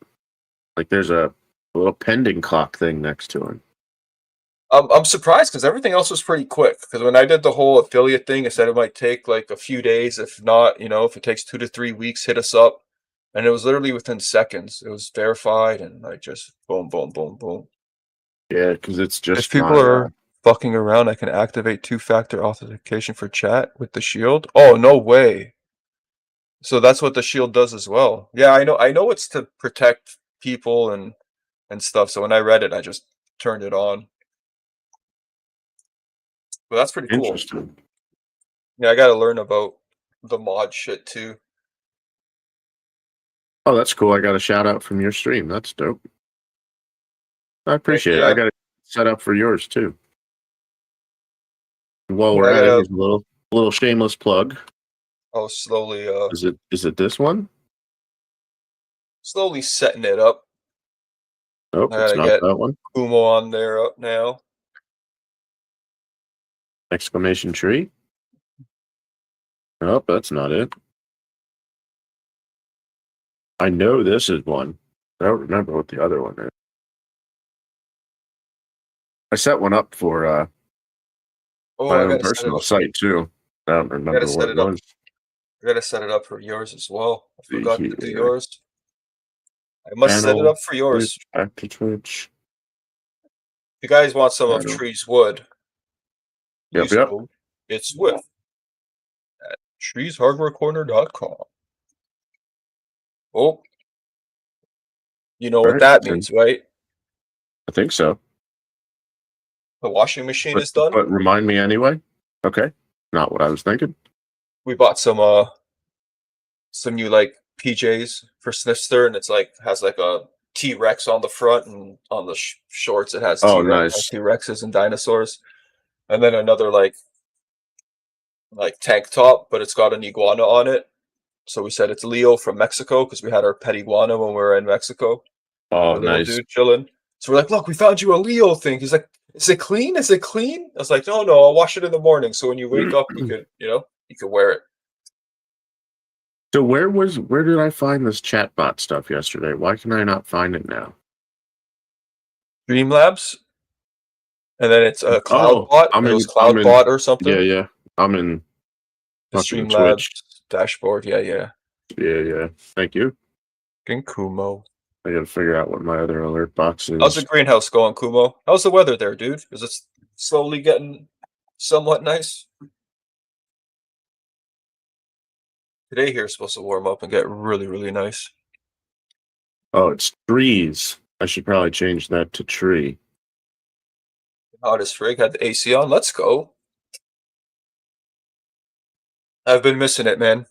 Like there's a little pending clock thing next to it. I'm surprised because everything else was pretty quick. Because when I did the whole affiliate thing, I said it might take like a few days. If not, if it takes 2 to 3 weeks, hit us up. And it was literally within seconds. It was verified, and I just boom, boom, boom, boom. Yeah, because it's If just people my. are fucking around, I can activate two-factor authentication for chat with the shield. Oh, no way. So that's what the shield does as well. Yeah, I know. I know it's to protect people and stuff. So when I read it, I just turned it on. But that's pretty cool. Interesting. Yeah, I got to learn about the mod shit too. Oh, that's cool. I got a shout out from your stream. That's dope. I Heck appreciate it. I yeah. got it set up for yours too. While Yeah, we're I at it, gotta. here's a little shameless plug. I'll slowly Is it this one? slowly setting it up. Nope, I it's gotta not get that one. Kumo on there up now. Exclamation tree. Nope, that's not it. I know this is one. I don't remember what the other one is. I set one up for Oh, my I own gotta set it personal up. site too. I don't I gotta remember what set it it up. was. I gotta set it up for yours as well. I See forgot to do here. yours. I must set it Channel, up for yours. Twitch, back to Twitch. If you guys want some of Channel. Tree's wood, Yep, use yep. code It's Swift at treeshardwarecorner.com. Oh, you know All what right. that Then means, right? I think so. The washing machine But is done. remind me anyway. Okay. Not what I was thinking. We bought some new like PJs for Snifster, and it's like has like a T-Rex on the front, and on the shorts it has Oh, nice. T-Rexes and dinosaurs, and then another like tank top, but it's got an iguana on it. So we said it's Leo from Mexico because we had our pet iguana when we were in Mexico. Oh, Our little nice. dude chilling. So we're like, look, we found you a Leo thing. He's like, is it clean? Is it clean? I was like, no, I'll wash it in the morning. So when you wake up, you could wear it. So where did I find this chatbot stuff yesterday? Why can I not find it now? Streamlabs, and then it's a Oh, CloudBot. It was CloudBot or yeah, something. yeah. I'm in The fucking Streamlabs Twitch. dashboard. Yeah. Yeah, yeah. Thank you. Fucking Kumo. I gotta figure out what my other alert box How's the is. greenhouse going, Kumo? How's the weather there, dude? Is it slowly getting somewhat nice? Today here is supposed to warm up and get really, really nice. Oh, it's trees. I should probably change that to tree. Hot as frig. Had the AC on. Let's go. I've been missing it, man.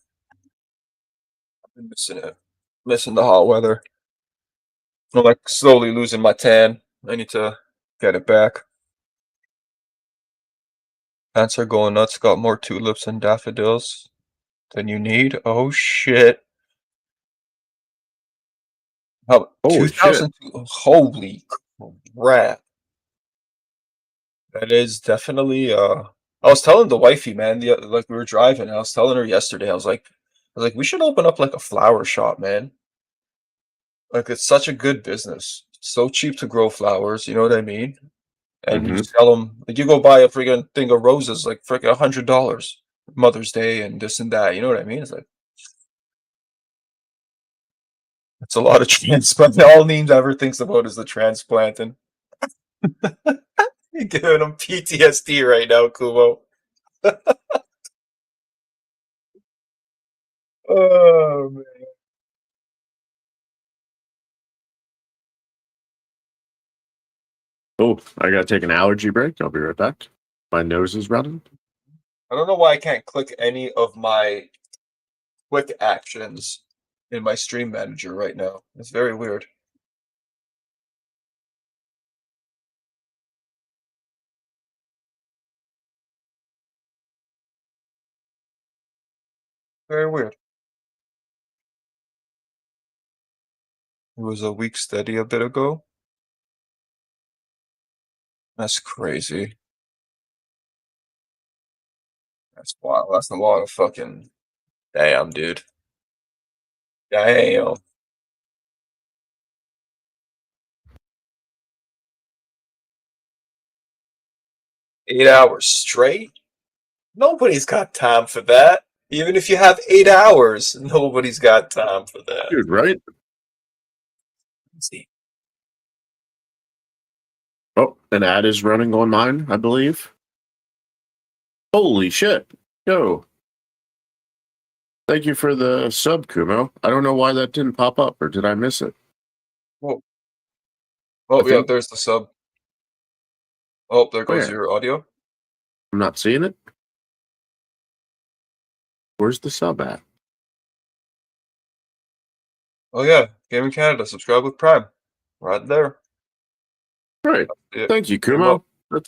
I've been missing it. Missing the hot weather. I'm like slowly losing my tan. I need to get it back. Plants are going nuts. Got more tulips and daffodils than you need. Oh shit. How Holy shit. 2000? Holy crap. That is definitely I was telling the wifey, man, like we were driving, and I was telling her yesterday, I was like, we should open up like a flower shop, man. Like it's such a good business. So cheap to grow flowers, you know what I mean? And you Mm-hmm. sell them like you go buy a freaking thing of roses like freaking $100 Mother's Day and this and that. You know what I mean? It's like it's a lot of transplant. All Neems ever thinks about is the transplanting. You're giving him PTSD right now, Kumo. Oh man. Oh, I gotta take an allergy break. I'll be right back. My nose is running. I don't know why I can't click any of my quick actions in my stream manager right now. It's very weird. Very weird. It was a week steady a bit ago. That's crazy. That's wild. That's a lot of fucking damn, dude. Damn. 8 hours straight? Nobody's got time for that. Even if you have 8 hours, nobody's got time for that. Dude, right? Let's see. Oh, an ad is running on mine, I believe. Holy shit. Yo. Thank you for the sub, Kumo. I don't know why that didn't pop up, or did I miss it? Whoa. I Oh, yeah, think there's the sub. Oh, there goes where? your audio. I'm not seeing it. Where's the sub at? Oh, yeah. Gaming Canada. Subscribe with Prime. Right there. Right. It Thank you, came up Kumo.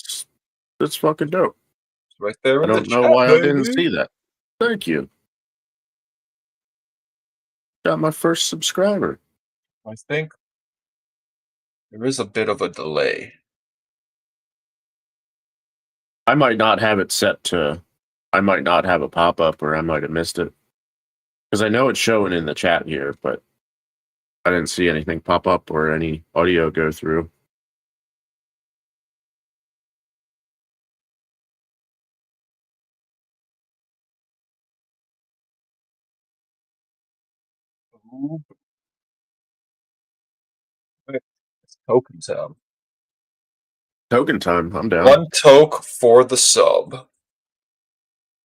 That's fucking dope. right there I in the don't know chat, why I didn't baby. see that. Thank you. Got my first subscriber. I think there is a bit of a delay. I might not have it set to. I might not have a pop up, or I might have missed it because I know it's showing in the chat here, but I didn't see anything pop up or any audio go through. Token time. Token time. I'm down. One toke for the sub.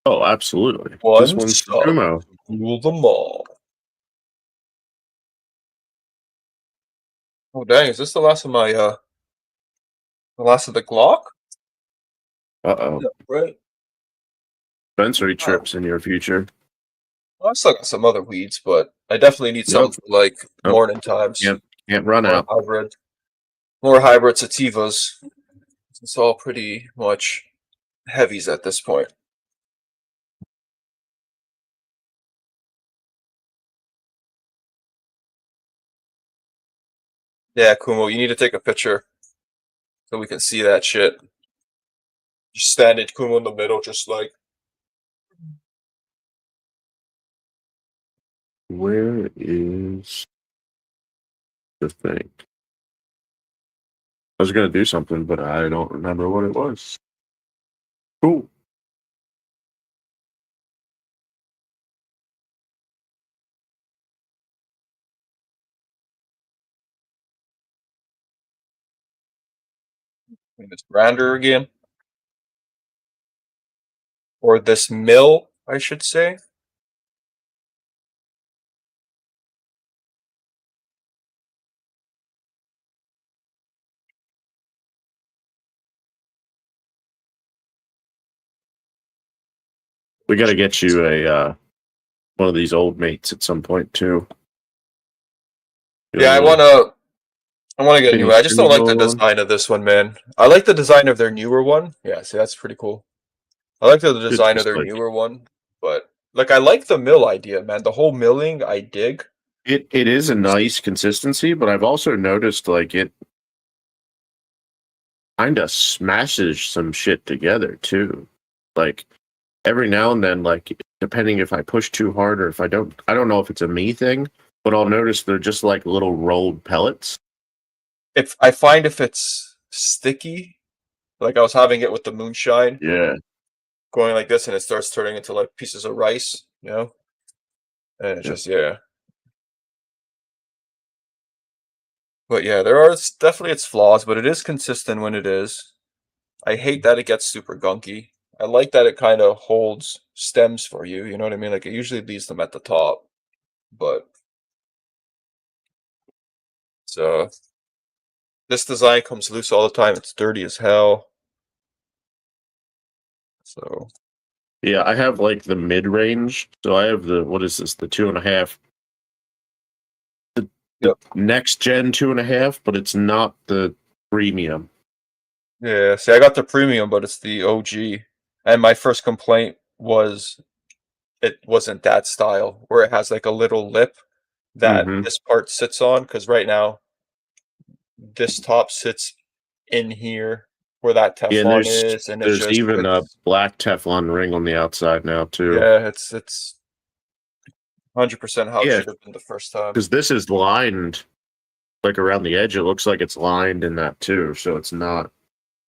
Oh, absolutely. This One one's for sub Kumo. to rule them all. Oh dang, is this the last of my the last of the Glock? Uh-oh. Yeah, right. Dispensary Oh. trips in your future. Well, I still got some other weeds, but I definitely need some Nope. for like Nope. morning times. Can't run More out. hybrid. More hybrid sativas. It's all pretty much heavies at this point. Yeah, Kumo, you need to take a picture so we can see that shit. Just stand it, Kumo, in the middle, just like. Where is the thing? I was gonna do something, but I don't remember what it was. Cool. This brander again. Or this mill, I should say. We got to get you a one of these old mates at some point too. Yeah, I wanna get a new Spinny one. I just don't spinny like the old one. design of this one, man. I like the design of their newer one. Yeah, see that's pretty cool. I like the It's design of just their like newer one, but like I like the mill idea, man. The whole milling I dig. it is a nice consistency, but I've also noticed like it kind of smashes some shit together too. Like every now and then, like depending if I push too hard or if I don't know if it's a me thing, but I'll notice they're just like little rolled pellets. If I find if it's sticky, like I was having it with the moonshine, Yeah, going like this and it starts turning into like pieces of rice, you know? And it's yeah. just yeah. But yeah, there are definitely its flaws, but it is consistent when it is. I hate that it gets super gunky. I like that it kind of holds stems for you, you know what I mean? Like it usually leaves them at the top, but so this design comes loose all the time. It's dirty as hell. So Yeah, I have like the mid range. So I have the what is this? The 2.5, the yep. next gen 2.5, but it's not the premium. Yeah, see I got the premium, but it's the OG. And my first complaint was it wasn't that style where it has like a little lip that Hmm. this part sits on because right now this top sits in here where that Yeah, and Teflon is, and it's there's just even a it's black Teflon ring on the outside now too. yeah, it's 100% how it Yeah, should have been the first time. because this is lined like around the edge. It looks like it's lined in that too, so it's not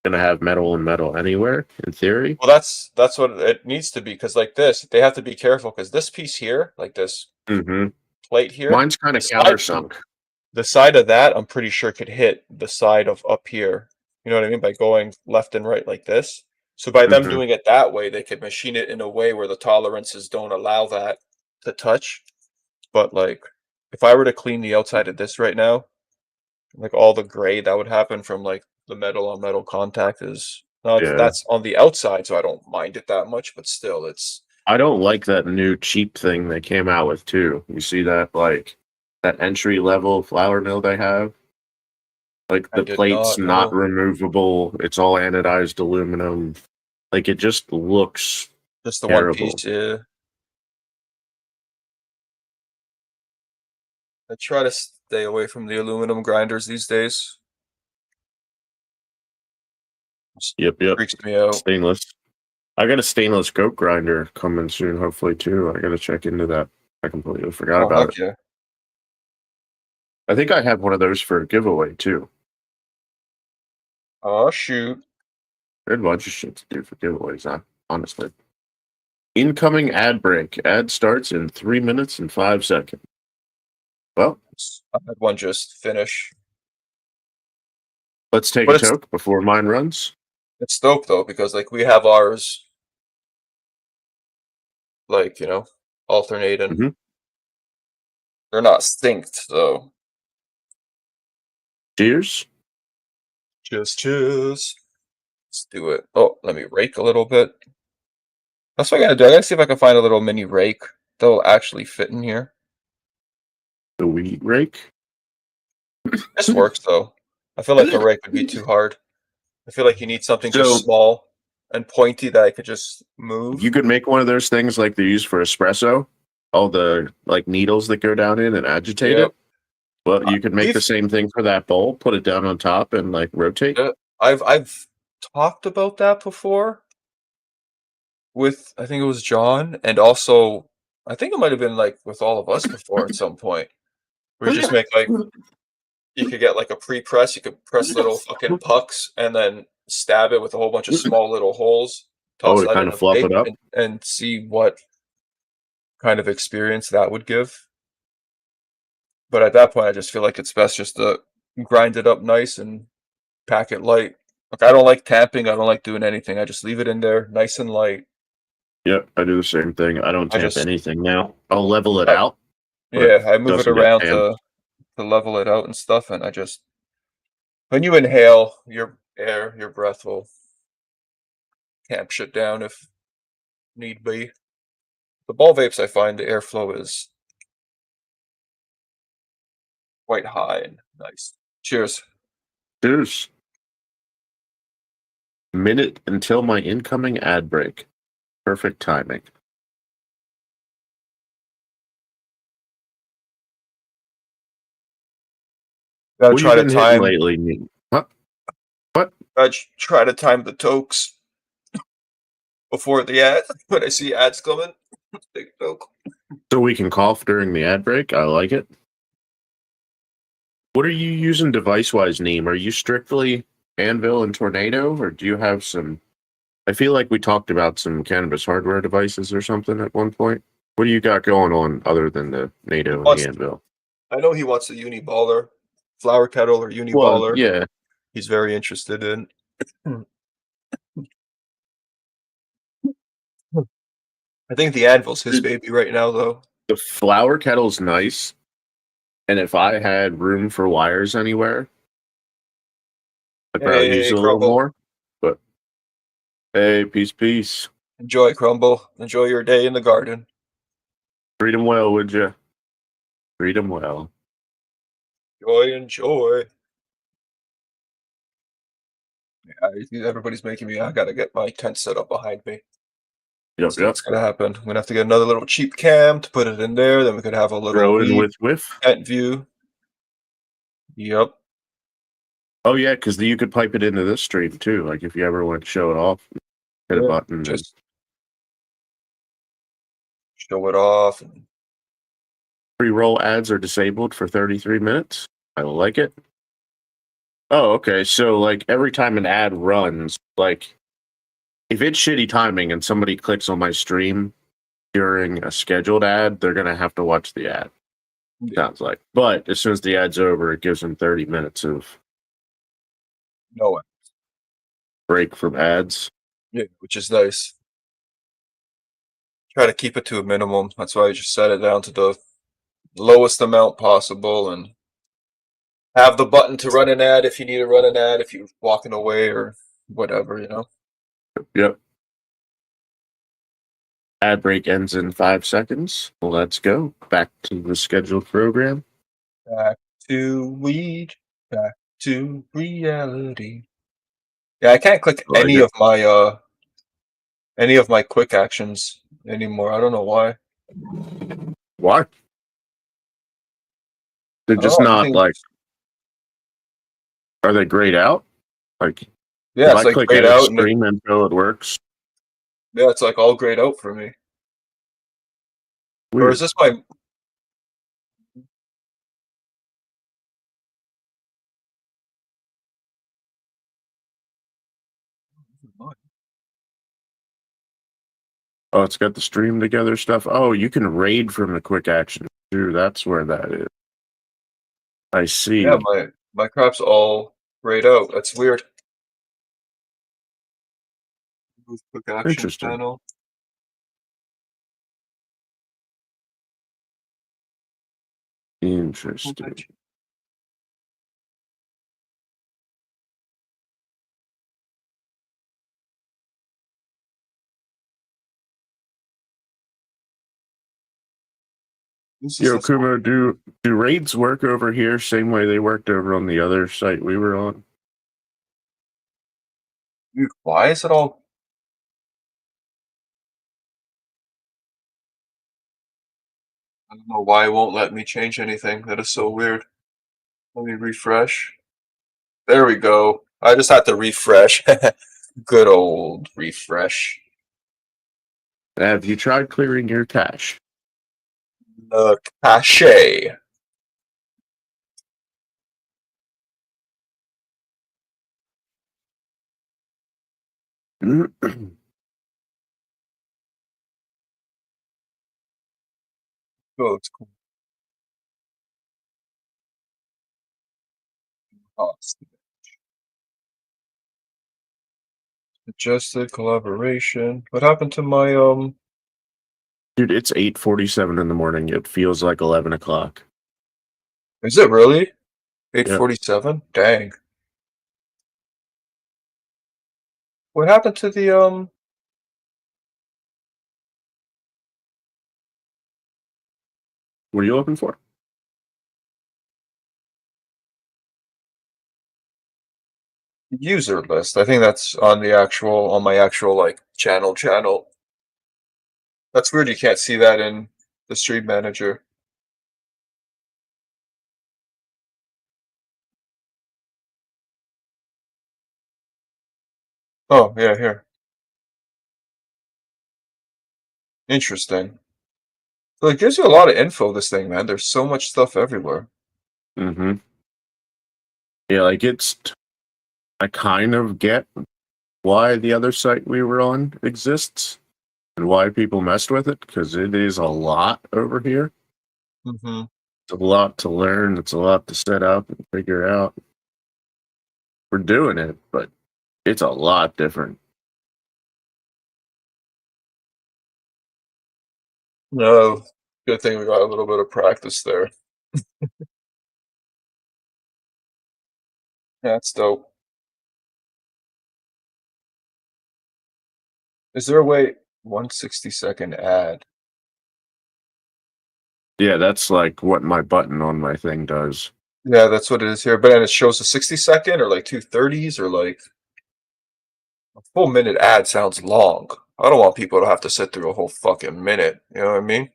gonna have metal and metal anywhere in theory. Well, that's what it needs to be because like this, they have to be careful because this piece here, like this Hmm. plate here, Mine's kind the of side countersunk. the side of that, I'm pretty sure could hit the side of up here. You know what I mean? By going left and right like this. So by them Hmm. doing it that way, they could machine it in a way where the tolerances don't allow that to touch. But like, if I were to clean the outside of this right now, like all the gray that would happen from like the metal on metal contact is now Yeah, that's on the outside, so I don't mind it that much. But still, it's I don't like that new cheap thing they came out with too. You see that like that entry level flour mill they have? Like I the did plate's not not know. removable. It's all anodized aluminum. Like it just looks Just the one terrible. piece. Yeah, I try to stay away from the aluminum grinders these days. Just Yep. freaks me out. Stainless. I got a stainless goat grinder coming soon, hopefully too. I gotta check into that. I completely forgot Oh about it. heck yeah! I think I have one of those for a giveaway too. Oh shoot! I had a bunch of shit to do for giveaways, honestly. Incoming ad break. Ad starts in 3 minutes and 5 seconds. Well, I had one just finish. Let's take But a toke before mine runs. it's stoked though, because like we have ours like, alternating. Mhm. They're not synced, so Cheers. cheers. Let's do it. Oh, let me rake a little bit. That's what I gotta do. I gotta see if I can find a little mini rake that will actually fit in here. The wheat rake. This works though. I feel like a rake would be too hard. I feel like you need something just So small and pointy that I could just move. you could make one of those things like they use for espresso, all the like needles that go down in and agitate Yep. it. Well, you could make the We've same thing for that bowl, put it down on top and like rotate. I've talked about that before with I think it was John, and also I think it might have been like with all of us before at some point. We just make like you could get like a pre-press, you could press little fucking pucks and then stab it with a whole bunch of small little holes, Oh, toss to that kind in of a fluff bake it up. and see what kind of experience that would give. But at that point I just feel like it's best just to grind it up nice and pack it light. Like I don't like tamping, I don't like doing anything. I just leave it in there nice and light. Yep, I do the same thing. I don't I tamp just anything now. I'll level it I, out, but yeah, I move it doesn't get around tamped. to level it out and stuff, and I just when you inhale your air, your breath will tamp shit down if need be. The ball vapes, I find the airflow is quite high and nice. Cheers. Cheers. Minute until my incoming ad break. Perfect timing. Gotta What have you try to been hitting time. lately? Huh? What? I try to time the tokes before the ad. When I see ads coming, big toke. So we can cough during the ad break? I like it. What are you using device-wise, Neem? Are you strictly Anvil and Tornado, or do you have some... I feel like we talked about some cannabis hardware devices or something at one point. What do you got going on other than the He NATO and the wants. Anvil? I know he wants a uni baller, flower kettle or uni Well, baller. yeah. He's very interested in. I think the anvil's his baby right now, though. The flower kettle's nice, and if I had room for wires anywhere, I'd probably use Hey, it a little Crumble. more. But hey, peace. Enjoy, Crumble. Enjoy your day in the garden. Treat 'em well, would you? Treat 'em well. Enjoy. Yeah, everybody's making me. I gotta get my tent set up behind me. Yep, See yep. what's gonna happen. I'm gonna have to get another little cheap cam to put it in there. Then we could have a little Throw in weed with whiff. tent view. Yep. Oh yeah, because you could pipe it into this stream too. Like if you ever want to show it off, hit a Yeah. button. And... Just show it off. And Pre-roll ads are disabled for 33 minutes. I like it. Oh, okay. So like every time an ad runs, like if it's shitty timing and somebody clicks on my stream during a scheduled ad, they're gonna have to watch the ad. Sounds like. But as soon as the ad's over, it gives them 30 minutes of no way. break from ads. Yeah, which is nice. Try to keep it to a minimum. That's why I just set it down to the lowest amount possible and have the button to run an ad if you need to run an ad if you're walking away or whatever. Yep. Ad break ends in 5 seconds. Let's go. Back to the scheduled program. Back to weed, back to reality. Yeah, I can't click Like any of my quick actions anymore. I don't know why. what? They're I don't just know, not everything. like. Are they grayed out? Like Yeah, if it's I like click grayed edit out, and stream info, it works. yeah, it's like all grayed out for me. Or is Weird. this my? Oh, it's got the stream together stuff. Oh, you can raid from the quick action too. That's where that is. I see. Yeah, my crap's all grayed out. That's weird. Move quick action Interesting. panel. Interesting. Yo, Kumo, do raids work over here same way they worked over on the other site we were on? Dude, why is it all? I don't know why it won't let me change anything. That is so weird. Let me refresh. There we go. I just had to refresh. Good old refresh. Have you tried clearing your cache? The cache. Oh, it's cool. Cost. Adjusted collaboration. What happened to my Dude, it's 8:47 in the morning. It feels like 11 o'clock. Is it really? 8:47? Dang. What happened to the What are you looking for? user list? I think that's on the actual on my actual like channel. That's weird you can't see that in the stream manager. Oh, yeah, here. Interesting. So it gives you a lot of info, this thing, man. There's so much stuff everywhere. Mm-hmm. Yeah, like I kind of get why the other site we were on exists and why people messed with it, because it is a lot over here. Mm-hmm. It's a lot to learn. It's a lot to set up and figure out. We're doing it, but it's a lot different. No, good thing we got a little bit of practice there. That's dope. Is there a way 160-second ad? Yeah, that's like what my button on my thing does. Yeah, that's what it is here. But then it shows a 60-second or like 230s or like a full minute ad sounds long. I don't want people to have to sit through a whole fucking minute. You know what I mean?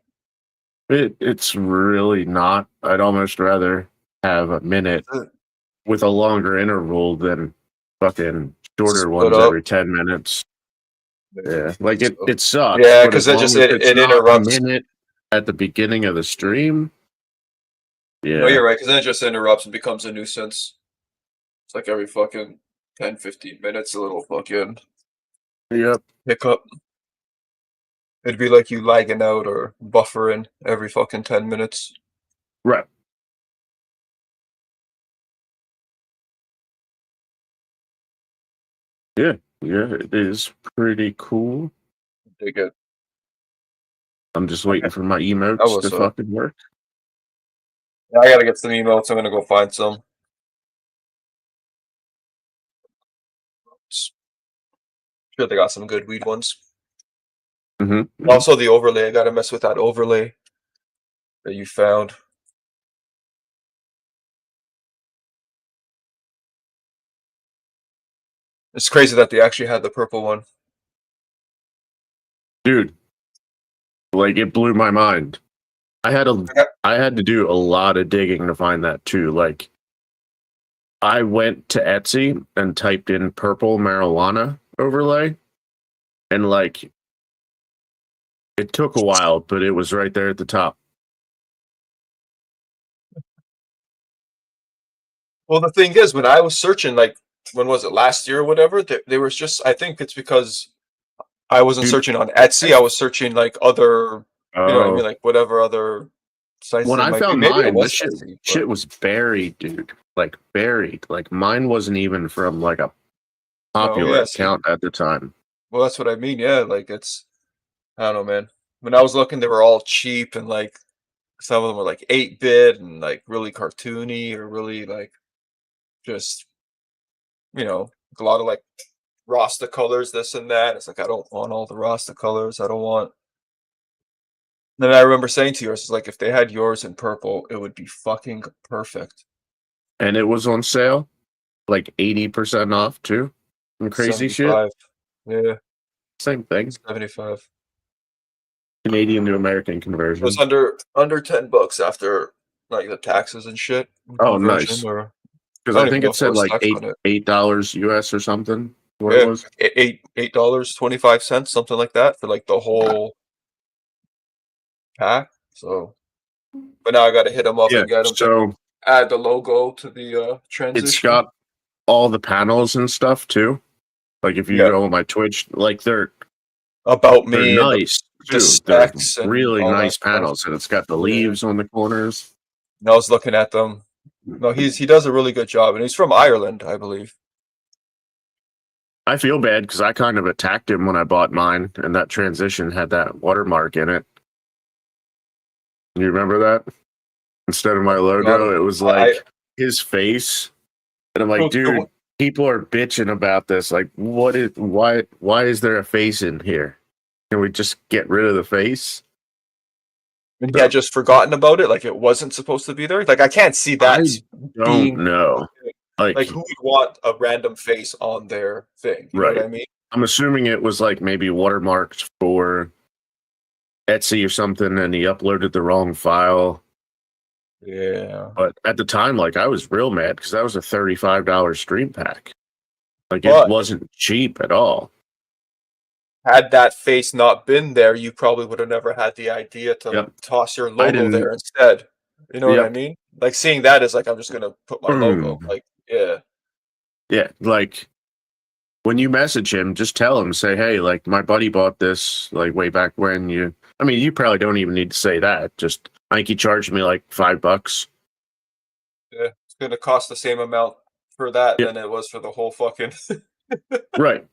It's really not. I'd almost rather have a minute with a longer interval than fucking shorter Split ones up. every 10 minutes. Yeah, like it sucks, Yeah, but because as it long just as it's it not a interrupts. minute at the beginning of the stream, No, yeah. you're right, because then it just interrupts and becomes a nuisance. It's like every fucking 10, 15 minutes, a little fucking Yep. hiccup. It'd be like you lagging out or buffering every fucking 10 minutes. Right. Yeah, it is pretty cool. Dig it. I'm just waiting for my That emotes to was fucking work. yeah, I gotta get some emotes. I'm gonna go find some. Sure, they got some good weed ones. Mm-hmm. Also, the overlay. I gotta mess with that overlay that you found. It's crazy that they actually had the purple one. Dude, like it blew my mind. I had to do a lot of digging to find that too. Like I went to Etsy and typed in purple marijuana overlay, and like it took a while, but it was right there at the top. Well, the thing is, when I was searching, like, when was it, last year or whatever, there was just, I think it's because I wasn't Dude, searching on Etsy. I was searching like other, you know what I mean? oh, Like whatever other sites When that I might be. found Maybe it mine, was this shit Etsy, but shit was buried, dude. Like buried. Like mine wasn't even from like a no, popular yeah. See, account at the time. well, that's what I mean. Yeah, like it's I don't know, man. When I was looking, they were all cheap and like some of them were like 8-bit and like really cartoony or really like just a lot of like Rasta colors, this and that. It's like I don't want all the Rasta colors. I don't want. Then I remember saying to yours, it's like if they had yours in purple, it would be fucking perfect. And it was on sale, like 80% off too. And crazy shit. 75. Yeah, Same thing. 75. Canadian to American It was conversion. under $10 after like the taxes and shit Oh, conversion, nice. or Because I I don't even think know it if there said was like tax on it. $8 US or something. What it Yeah, was. $8.25, something like that for like the whole pack. So, but now I got to hit them up Yeah. and get them to So add the logo to the it's transition. got all the panels and stuff too. Like if you Yeah, go on my Twitch, like about they're me and nice the too. They're specs and really all that nice stuff. panels, and it's got the Yeah, leaves on the corners. and I was looking at them. No, he does a really good job, and he's from Ireland, I believe. I feel bad because I kind of attacked him when I bought mine, and that transition had that watermark in it. You remember that? Instead of my I forgot logo, it. it was I like his face. And I'm like, so dude, people are bitching about this. Like, why is there a face in here? Can we just get rid of the face? and he had So just forgotten about it, like it wasn't supposed to be there. Like I can't see that I don't being know. like Like, who would want a random face on their thing? You know what right. I mean? I'm assuming it was like maybe watermarked for Etsy or something, and he uploaded the wrong file. Yeah. But at the time, like I was real mad because that was a $35 stream pack. Like it But wasn't cheap at all. had that face not been there, you probably would have never had the idea to Yep. toss your I logo didn't. there instead. You know what I Yep. mean? Like seeing that is like I'm just gonna put my logo. Mm. Like, yeah. Yeah. Like when you message him, just tell him, say, hey, like my buddy bought this like way back when you. I mean, you probably don't even need to say that. Just I think he charged me like $5. Yeah. It's gonna cost the same amount for that Yeah. than it was for the whole fucking Right.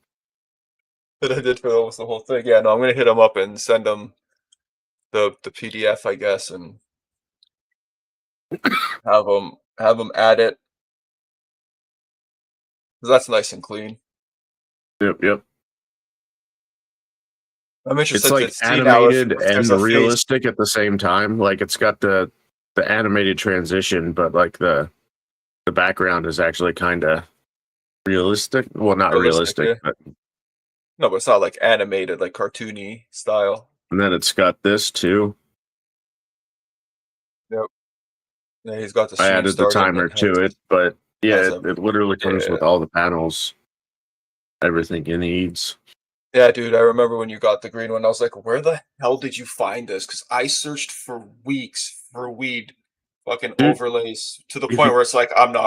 that I did for almost the whole thing. Yeah, no, I'm gonna hit him up and send him the PDF, I guess, and have him add it. 'Cause that's nice and clean. Yep. Yep. I'm It's interested to like see now animated if there's and a face. realistic at the same time. Like it's got the animated transition, but like the background is actually kind of realistic. Well, not Realistic, realistic, yeah. but No, but it's not like animated, like cartoony style. and then it's got this too. Yep. Yeah, he's got the I stream added the started timer and to it, but yeah, has it everything. literally comes Yeah. with all the panels, everything it needs. Yeah, dude, I remember when you got the green one, I was like, where the hell did you find this? Because I searched for weeks for weed fucking Dude, overlays to the if point you where it's like, I'm just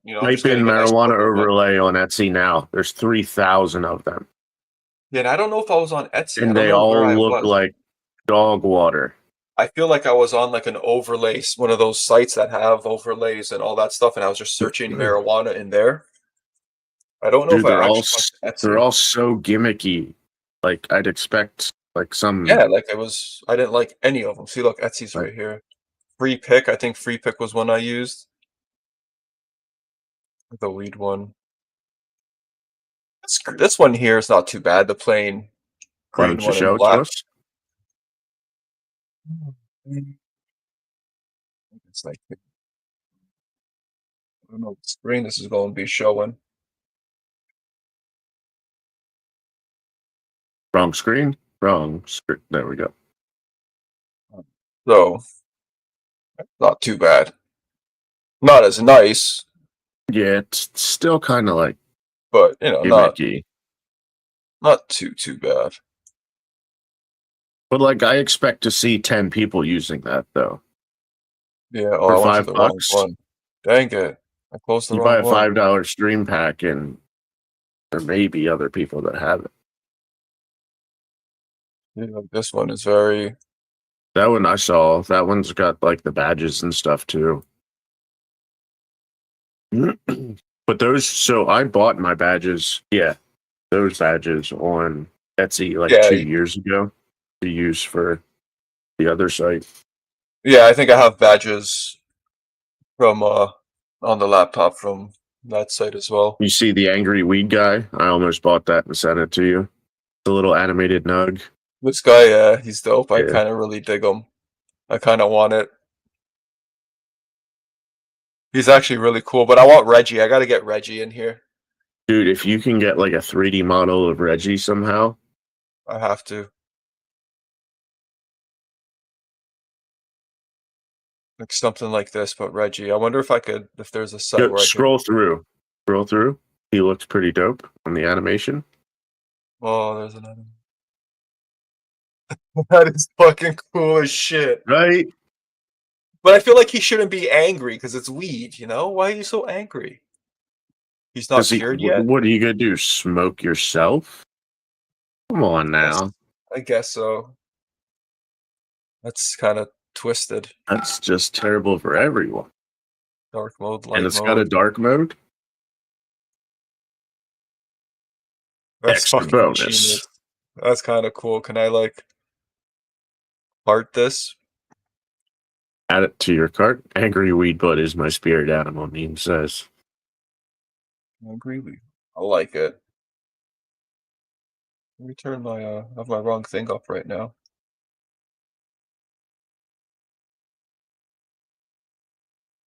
type in getting a nice marijuana purple one. overlay on Etsy now, there's 3,000 of them, Yeah, and I don't know if I was on Etsy. I and don't they know where I all look was. like dog water. I feel like I was on like an overlays, one of those sites that have overlays and all that stuff, and I was just searching marijuana in there. I don't know if Dude, I actually went to they're Etsy. all so gimmicky. Like I'd expect like some. Yeah, like I didn't like any of them. See, look, Etsy's Like, right here. Free pick. I think free pick was one I used. The weed one. This one here is not too bad. The plain why green don't you one in show it to black. us? It's like I don't know what screen this is going to be showing. Wrong screen. Wrong screen. There we go. So not too bad. Not as nice, Yeah, it's still kind of like but gimmicky. not too bad. But like I expect to see 10 people using that though. Yeah. Oh, For I went to five the wrong bucks, one. Dang it! I closed the you buy wrong a one. $5 stream pack and there may be other people that have it. Yeah, this one is very. That one I saw. That one's got like the badges and stuff too. But those, so I bought my badges. Yeah, those badges on Etsy like Yeah, 2 years ago to use for the other site. yeah. I think I have badges from on the laptop from that site as well. You see the angry weed guy? I almost bought that and sent it to you. The little animated nug. This guy, yeah, he's dope. I Yeah. kind of really dig him. I kind of want it. He's actually really cool, but I want Reggie. I got to get Reggie in here. Dude, if you can get like a 3D model of Reggie somehow, I have to. Like something like this, but Reggie. I wonder if I could, if there's a site go where I could. scroll through. Scroll through. He looks pretty dope on the animation. Oh, there's another. That is fucking cool as shit. Right? But I feel like he shouldn't be angry because it's weed, you know? Why are you so angry? He's not cured yet? What are you gonna do? Smoke yourself? Come on now. I guess so. That's kind of twisted. That's just terrible for everyone. Dark mode, And light it's got a mode. dark mode. That's Extra fucking bonus. genius. That's kind of cool. Can I like heart this? Add it to your cart. Angry weed bud is my spirit animal, meme says. Angry weed. I like it. Let me turn my I have my wrong thing up right now.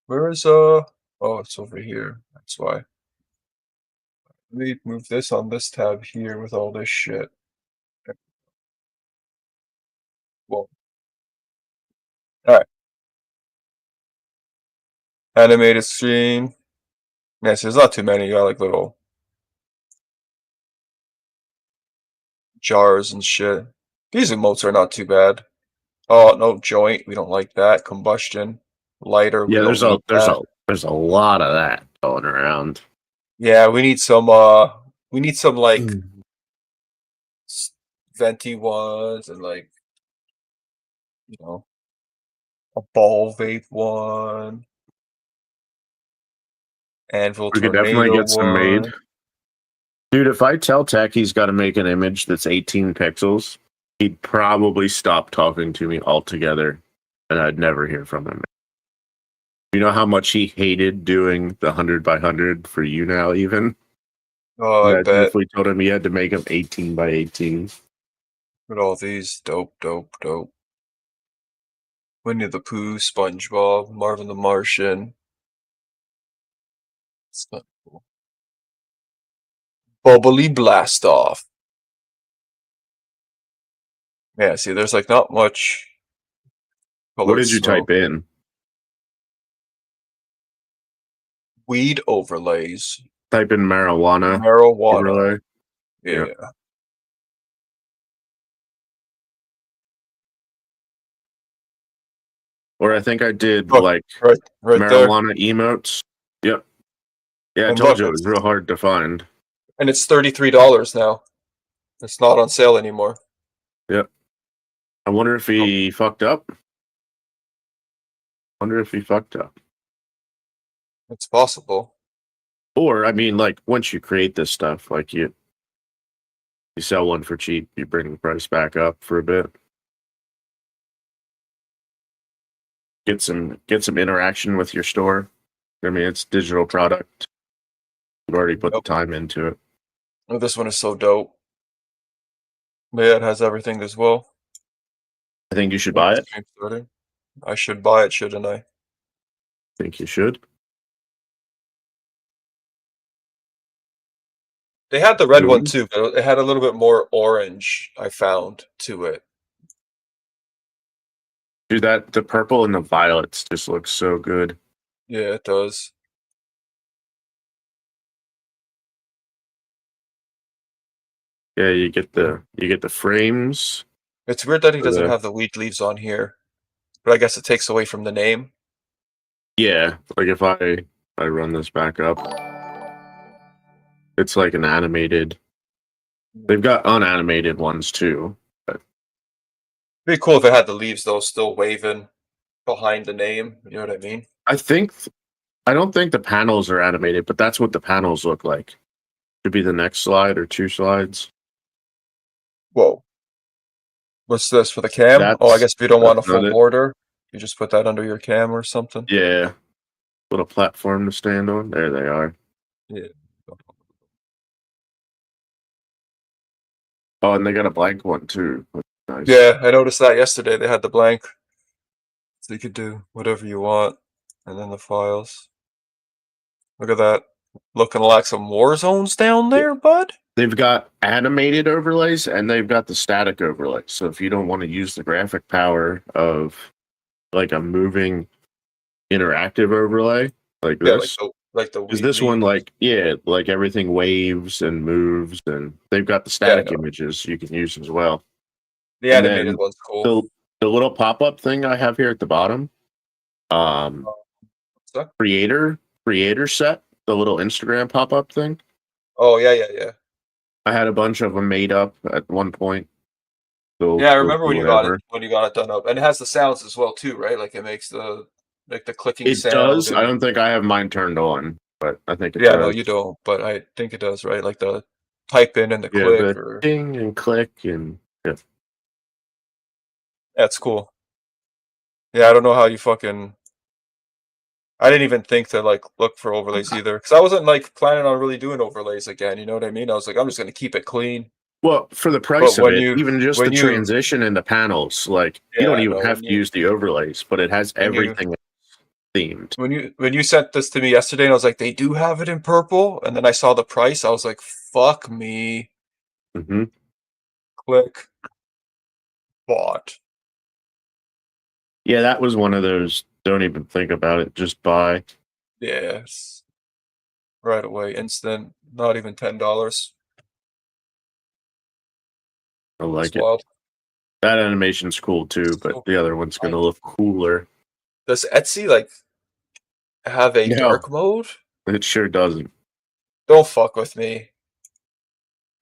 Where is oh, it's over here. That's why. Let me move this on this tab here with all this shit. Well, all right. Animated screen. Yes, there's not too many. You got like little jars and shit. These emotes are not too bad. Oh no, joint. We don't like that. Combustion. Lighter. We Yeah, don't need that. there's a lot of that going around. Yeah, we need some like venti ones and like a ball vape one, anvil We could definitely tornado get some made. one. Dude, if I tell Tech he's got to make an image that's 18 pixels, he'd probably stop talking to me altogether, and I'd never hear from him. You know how much he hated doing the 100 by 100 for you now, even? Oh, I Imagine bet. if we told him he had to make them 18 by 18. Look at all these. Dope, dope, dope. Winnie the Pooh, SpongeBob, Marvin the Martian. It's not cool. Bubbly Blast Off. Yeah, see, there's like not much What colored did you smoke. type in? Weed overlays. Type in marijuana Marijuana. overlay. Yeah. Or I think I did Look, like right there. marijuana emotes. Yep. Yeah, I And told look, you it was real hard to find. and it's $33 now. It's not on sale anymore. Yep. I wonder if he fucked up. It's possible. Or I mean, like once you create this stuff, like you sell one for cheap, you bring the price back up for a bit. Get some interaction with your store. I mean, it's digital product. You've already put the time into it. Oh, this one is so dope. Yeah, it has everything as well. I think you should buy it. I should buy it, shouldn't I? I think you should. They had the red one too, but it had a little bit more orange, I found, to it. Dude, the purple and the violets just look so good. Yeah, it does. Yeah, you get the frames. It's weird that he doesn't have the weed leaves on here, but I guess it takes away from the name. Yeah, like if I run this back up, it's like an animated. They've got unanimated ones too. But Be cool if it had the leaves though still waving behind the name. You know what I mean? I don't think the panels are animated, but that's what the panels look like. Should be the next slide or 2 slides. Whoa. What's this for the cam? Oh, I That's guess if you don't want a not full it. border, you just put that under your cam or something. Yeah, little platform to stand on. There they are. Yeah. Oh, and they got a blank one too. Nice. Yeah, I noticed that yesterday. They had the blank, so you could do whatever you want, and then the files. Look at that, looking like some war zones down there, bud. They've got animated overlays and they've got the static overlays. So if you don't want to use the graphic power of like a moving interactive overlay like Yeah, this, like the because this one, like, yeah, like everything waves and moves, and they've got the Yeah, I static know. images you can use as well. The And animated then one's cool. the little pop-up thing I have here at the bottom, So- creator set, the little Instagram pop-up thing. Oh yeah. I had a bunch of them made up at one point. They'll Yeah, I do remember whatever. when you got it done up, and it has the sounds as well too, right? Like it makes the clicking It sound does. I and don't think I have mine turned on, but I think it yeah, no, does. you don't, but I think it does, right? Like the type in and the Yeah, click the or ding and click and yeah. that's cool. Yeah, I don't know how you fucking. I didn't even think to like look for overlays either, because I wasn't like planning on really doing overlays again. You know what I mean? I was like, I'm just gonna keep it clean. Well, for the But price of it, even just the when you transition and the panels, like you don't yeah, even no, have to use the overlays, but it has when you everything themed. when you sent this to me yesterday, and I was like, they do have it in purple, and then I saw the price, I was like, fuck me. Hmm. Click bought. Yeah, that was one of those. Don't even think about it. Just buy. Yes, right away, instant. Not even $10. I That's like it. wild. That animation's cool too, but So the other one's gonna I, look cooler. does Etsy like have a No, dark mode? it sure doesn't. Don't fuck with me.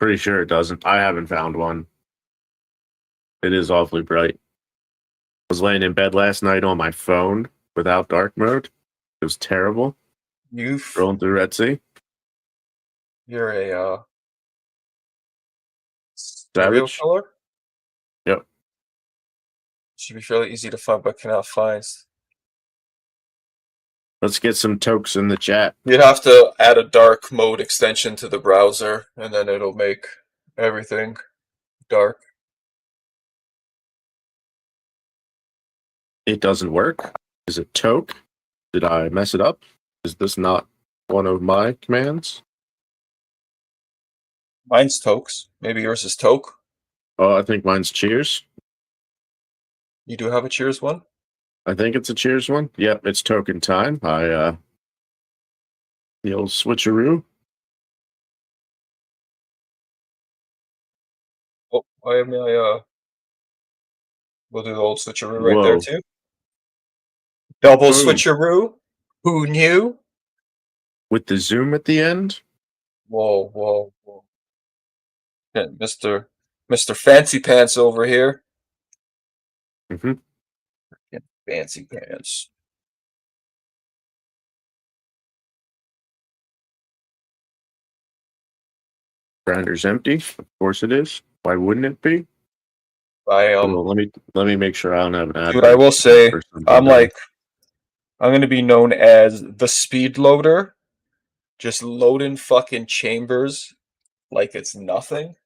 Pretty sure it doesn't. I haven't found one. It is awfully bright. I was laying in bed last night on my phone without dark mode. It was terrible. You Scrolling through Etsy. you're a serial Savage. killer. Yep. Should be fairly easy to find, but cannot find. Let's get some tokes in the chat. You'd have to add a dark mode extension to the browser, and then it'll make everything dark. It doesn't work. Is it toke? Did I mess it up? Is this not one of my commands? Mine's tokes. Maybe yours is toke. Oh, I think mine's cheers. You do have a cheers one? I think it's a cheers one. Yep, it's token time. The old switcheroo. Oh, why am I we'll do the old switcheroo right there Whoa. too. Double Boom. switcheroo. Who knew? With the zoom at the end. Whoa. Yeah, Mr. Fancy Pants over here. Mm-hmm. Yeah, fancy pants. Grinder's empty. Of course it is. Why wouldn't it be? I Well, let me make sure I don't have an ad. dude, I will say or something I'm done. like I'm gonna be known as the speed loader, just loading fucking chambers like it's nothing.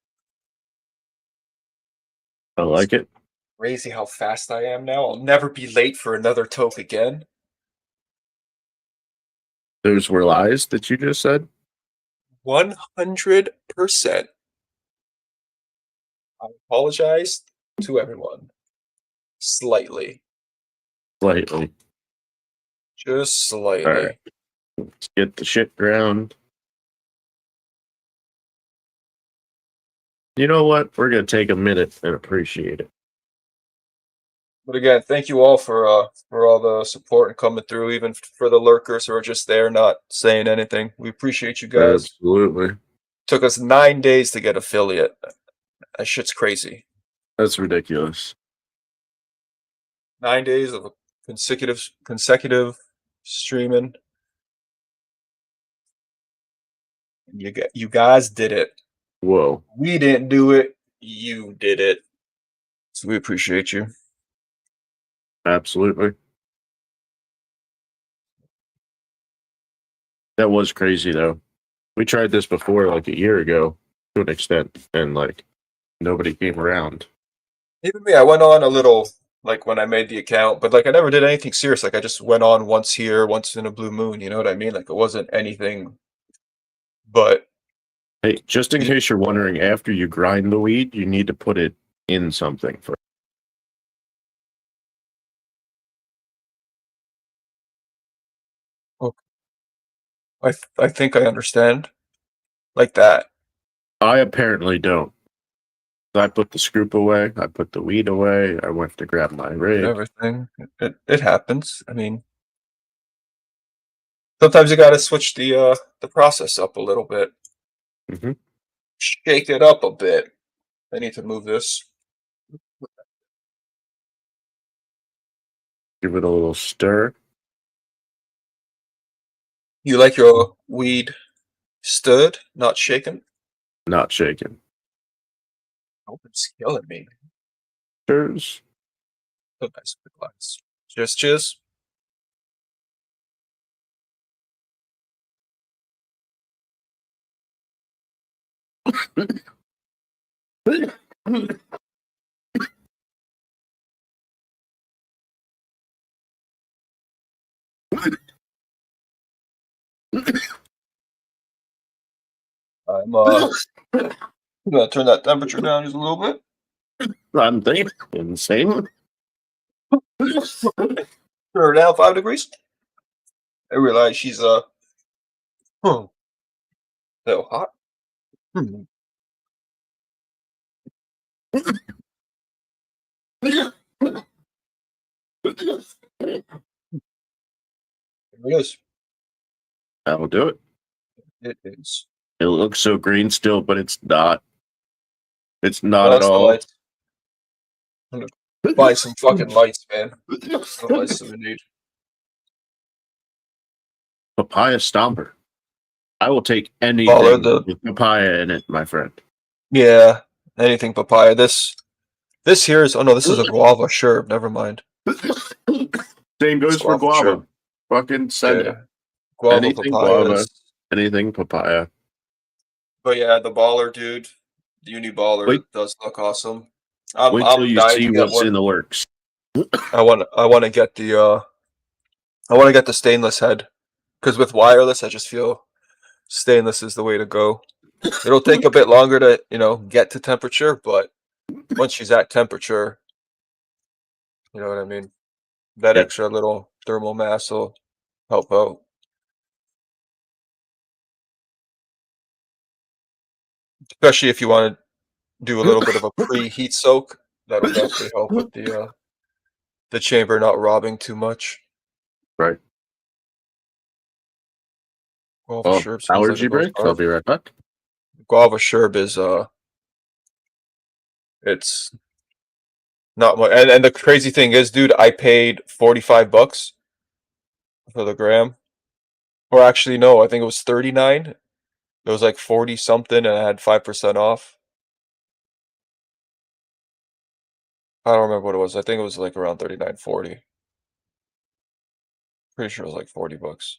I like it. Crazy how fast I am now. I'll never be late for another toke again. Those were lies that you just said. 100%. I apologize to everyone. Slightly. Slightly. Just All right. slightly. Let's get the shit ground. You know what? We're gonna take a minute and appreciate it. But again, thank you all for all the support and coming through, even for the lurkers who are just there not saying anything. We appreciate you guys. Absolutely. Took us 9 days to get affiliate. That shit's crazy. That's ridiculous. 9 days of consecutive streaming. You guys did it. Whoa. We didn't do it. You did it. So we appreciate you. Absolutely. That was crazy though. We tried this before like a year ago to an extent, and like nobody came around. Even me, I went on a little like when I made the account, but like I never did anything serious. Like I just went on once here, once in a blue moon. You know what I mean? Like it wasn't anything. But Hey, just in case you're wondering, after you grind the weed, you need to put it in something first. okay, I think I understand. Like that. I apparently don't. I put the scoop away. I put the weed away. I went to grab my rig. Everything. It happens. I mean, sometimes you got to switch the process up a little bit. Mm-hmm. Shake it up a bit. I need to move this. Give it a little stir. You like your weed stirred, not shaken? Not shaken. Oh, it's killing me. Cheers. So nice with the glass. Cheers. I'm gonna turn that temperature down just a little bit. I'm thinking insane. Turn her down 5 degrees. I realize she's a little hot. Hmm. It is. That'll do it. It is. It looks so green still, but it's not. It's not No, at it's the all. lights. I'm gonna buy some fucking lights, man. What lights do we need? Papaya stomper. I will take Baller, anything with papaya in it, my friend. yeah, anything papaya. This here is, oh no, this is a guava sherb. Never mind. Same goes for Guava guava. sherb. Fucking send Yeah, it. guava Anything guava, papayas. anything papaya. But yeah, the baller dude, the uni baller Wait, does look awesome. wait till I'm you dying see to get what's one. in the works. I want to get the stainless head because with wireless, I just feel stainless is the way to go. It'll take a bit longer to get to temperature, but once she's at temperature, you know what I mean. That Yep. extra little thermal mass will help out. Especially if you want to do a little bit of a pre-heat soak, that'll definitely help with the chamber not robbing too much. Right. Guava Well, sherb sounds like allergy it goes break. I'll hard. be right back. Guava sherb is it's not much. And the crazy thing is, dude, I paid $45 for the gram. Or actually, no, I think it was 39. It was like 40 something, and I had 5% off. I don't remember what it was. I think it was like around 39.40. Pretty sure it was like $40.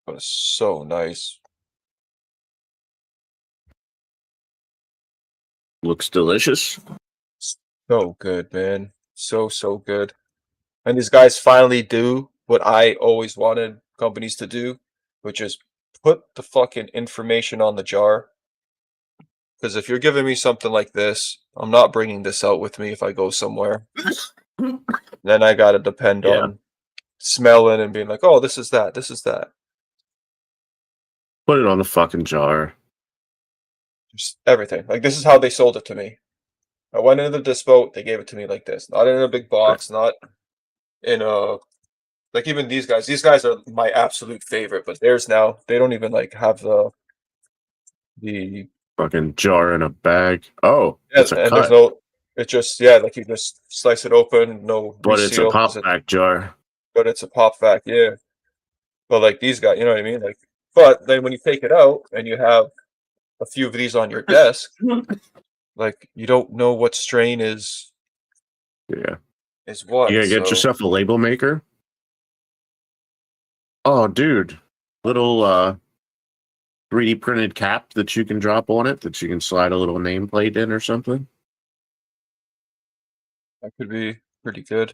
But it's so nice. Looks delicious. So good, man. So good. And these guys finally do what I always wanted companies to do, which is put the fucking information on the jar. Because if you're giving me something like this, I'm not bringing this out with me if I go somewhere. Then I gotta depend Yeah. on smelling and being like, oh, this is that, this is that. Put it on the fucking jar. Just everything. Like this is how they sold it to me. I went into the dispo, they gave it to me like this. Not in a big box, not in a like even these guys. These guys are my absolute favorite, but theirs now, they don't even like have the Fucking jar in a bag. Oh, yeah, it's a and there's cut. no It just, yeah, like you just slice it open, no But it's a reseal, pop back jar. but it's a pop vac, yeah. But like these guys, you know what I mean? Like, but then when you take it out and you have a few of these on your desk, like you don't know what strain Yeah. is You what. gotta get So yourself a label maker. Oh, dude. Little 3D printed cap that you can drop on it that you can slide a little nameplate in or something. that could be pretty good.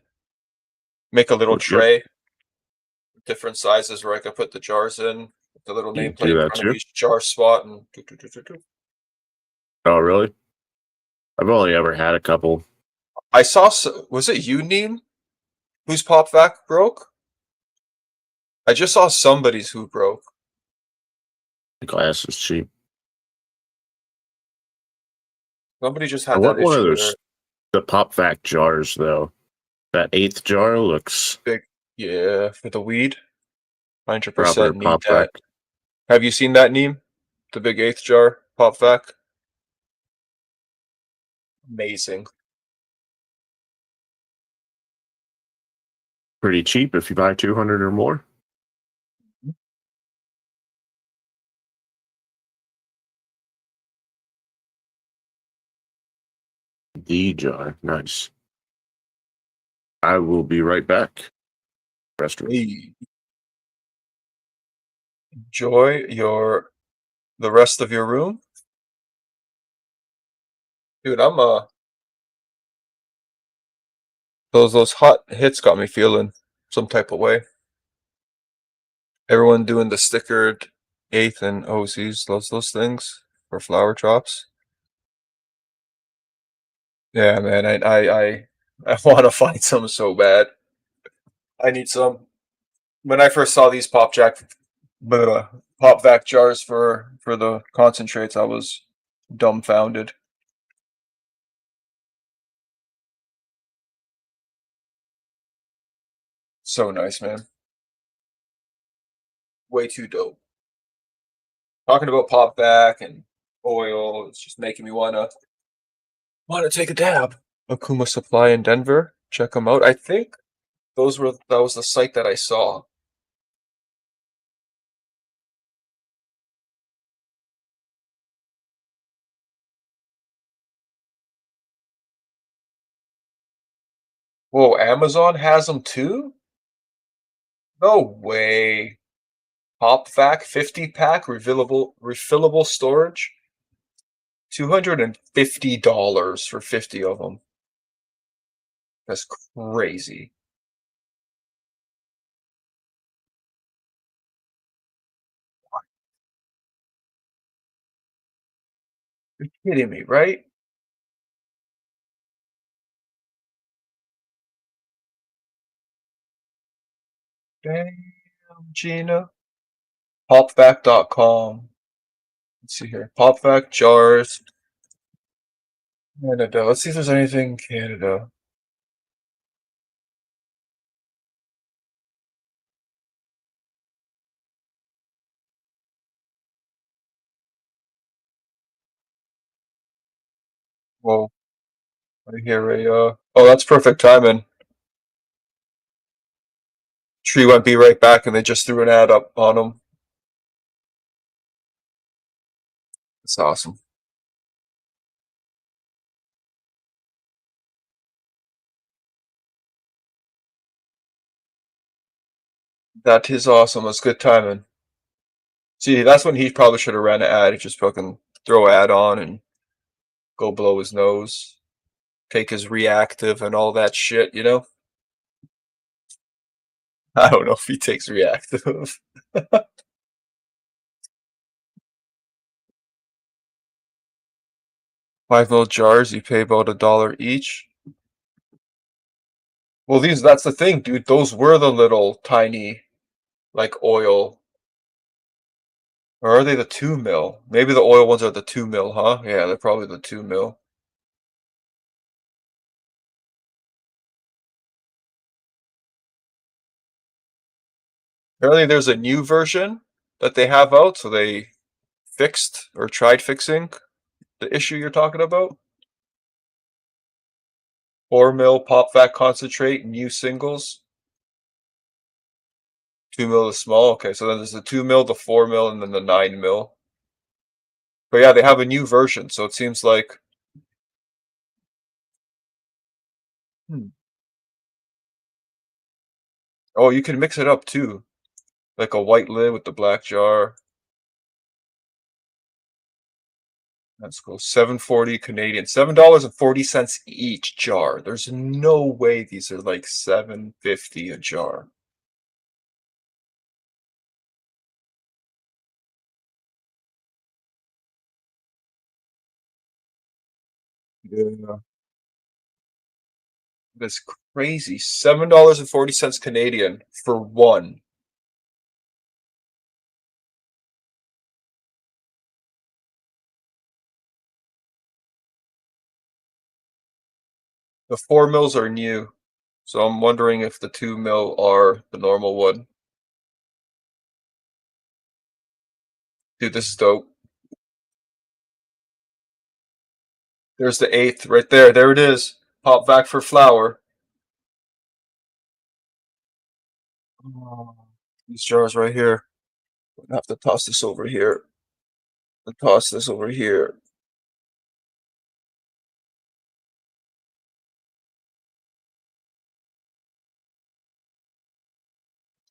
Make a little Yep. tray, different sizes where I could put the jars in, with the little You nameplate do in that front of too. each jar spot, and Oh, really? I've only ever had a couple. I saw. Was it you, Neem, whose pop vac broke? I just saw somebody's who broke. The glass is cheap. Somebody just I had that want one of issue those where the pop vac jars though. That eighth jar looks big, yeah, for the weed. proper 100% need pop vac. that. Have you seen that, Neem? The big eighth jar pop vac. Amazing. Pretty cheap if you buy 200 or more. The jar. Nice. I will be right back. Restaurant. Hey, enjoy the rest of your room, dude. Those hot hits got me feeling some type of way. Everyone doing the stickered eighth and OCs loves those things for flower drops. Yeah, man. I want to find some so bad. I need some. When I first saw these pop vac jars for the concentrates, I was dumbfounded. So nice, man. Way too dope. Talking about pop vac and oil, it's just making me wanna take a dab. Akuma Supply in Denver. Check them out. I think that was the site that I saw. Whoa, Amazon has them too? No way. Pop vac 50 pack refillable storage. $250 for 50 of them. That's crazy. You're kidding me, right? Damn, Gina. Popvac.com. Let's see here. Popvac jars. Canada. Let's see if there's anything in Canada. Whoa, right here, right? Oh, that's perfect timing. Tree went be right back, and they just threw an ad up on them. That's awesome. That is awesome. That's good timing. See, that's when he probably should have ran an ad. He just fucking throw an ad on and go blow his nose, take his reactive and all that shit. You know. I don't know if he takes reactive. 5 ml jars, you pay about $1 each. Well, that's the thing, dude. Those were the little tiny, like oil. Or are they the 2 mil? Maybe the oil ones are the 2 mil, huh? Yeah, they're probably the 2 mil. Apparently, there's a new version that they have out, so they fixed or tried fixing the issue you're talking about. 4 mil pop fat concentrate, new singles. 2 mil is small. Okay, so then there's the 2 mil, the 4 mil, and then the 9 mil. But yeah, they have a new version, so it seems like. Hmm. Oh, you can mix it up too, like a white lid with the black jar. That's cool. 7.40 Canadian. $7.40 each jar. There's no way these are like $7.50 a jar. Yeah. That's crazy. $7.40 Canadian for one. The 4 mils are new, so I'm wondering if the 2 mil are the normal one. Dude, this is dope. There's the 8th right there. There it is. Pop back for flour. Oh, these jars right here. I have to toss this over here. Toss this over here.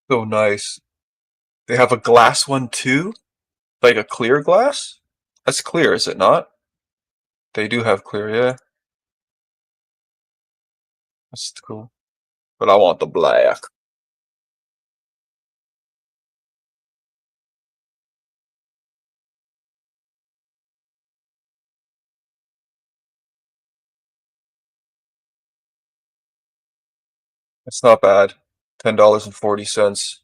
So nice. They have a glass one too? Like a clear glass? That's clear, is it not? They do have clear, yeah. That's cool. But I want the black. It's not bad. $10.40.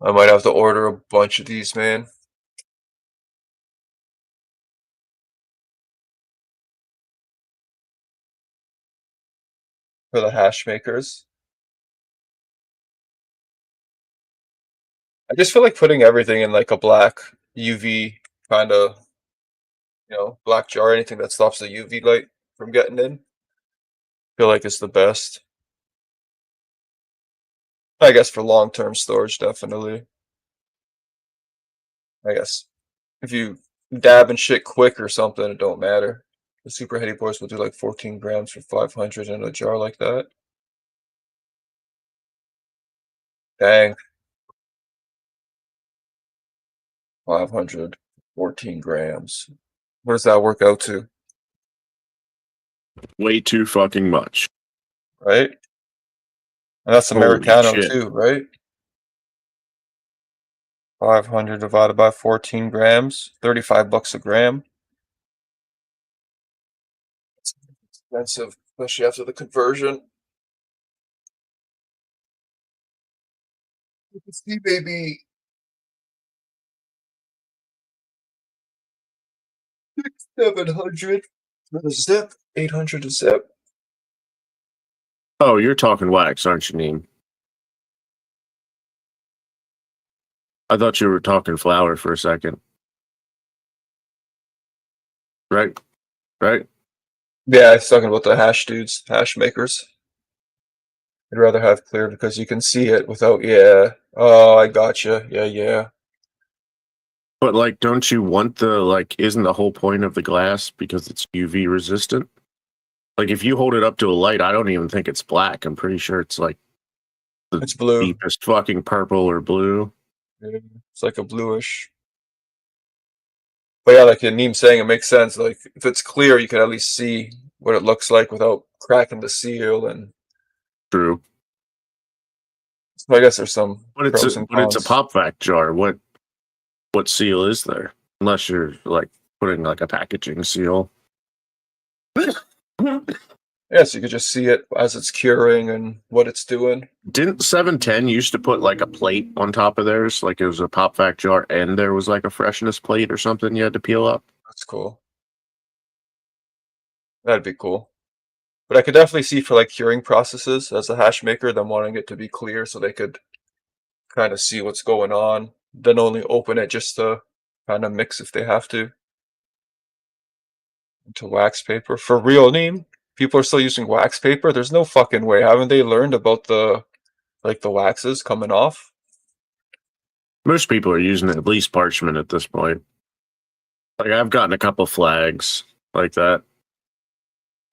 I might have to order a bunch of these, man. For the hash makers. I just feel like putting everything in like a black UV kind of, black jar, anything that stops the UV light from getting in. Feel like it's the best. I guess for long-term storage, definitely. I guess if you dab and shit quick or something, it don't matter. The super heady boys will do like 14 grams for 500 in a jar like that. Dang, 500, 14 grams. What does that work out to? Way too fucking much. Right? And that's Holy Americano shit. too, right? 500 divided by 14 grams, 35 bucks a gram. It's expensive, especially after the conversion. You can see maybe 700 for the zip, 800 a zip. Oh, you're talking wax, aren't you, Neem? I thought you were talking flour for a second. Right? Right? Yeah, I was talking about the hash dudes, hash makers. I'd rather have clear because you can see it without, yeah. Oh, I gotcha. Yeah, yeah. But like, don't you want isn't the whole point of the glass because it's UV resistant? Like, if you hold it up to a light, I don't even think it's black. I'm pretty sure it's like the It's blue. deepest fucking purple or blue. Yeah, it's like a bluish. But yeah, like Neem's saying, it makes sense. Like, if it's clear, you can at least see what it looks like without cracking the seal. And True. so I guess there's some But pros and it's a cons. pop vac jar. What seal is there? Unless you're like putting like a packaging seal. Yeah, so you could just see it as it's curing and what it's doing. Didn't 710 used to put like a plate on top of theirs? Like it was a pop vac jar and there was like a freshness plate or something you had to peel up? That's cool. That'd be cool. But I could definitely see for like curing processes as a hash maker, them wanting it to be clear so they could kind of see what's going on, then only open it just to kind of mix if they have to into wax paper. For real, Neem? People are still using wax paper. There's no fucking way. Haven't they learned about the waxes coming off? Most people are using at least parchment at this point. Like I've gotten a couple flags like that.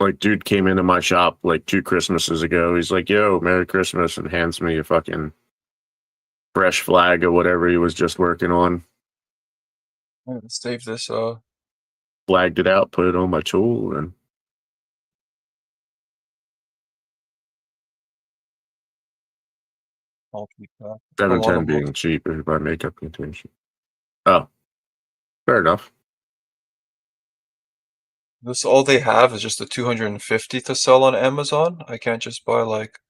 Like dude came into my shop like 2 Christmases ago. He's like, "Yo, Merry Christmas," and hands me a fucking fresh flag of whatever he was just working on. I'm gonna save this. Flagged it out, put it on my tool, and I'll keep that. I want 710 them both. being cheap if my makeup contention. Oh, fair enough. This all they have is just the 250 to sell on Amazon. I can't just buy like.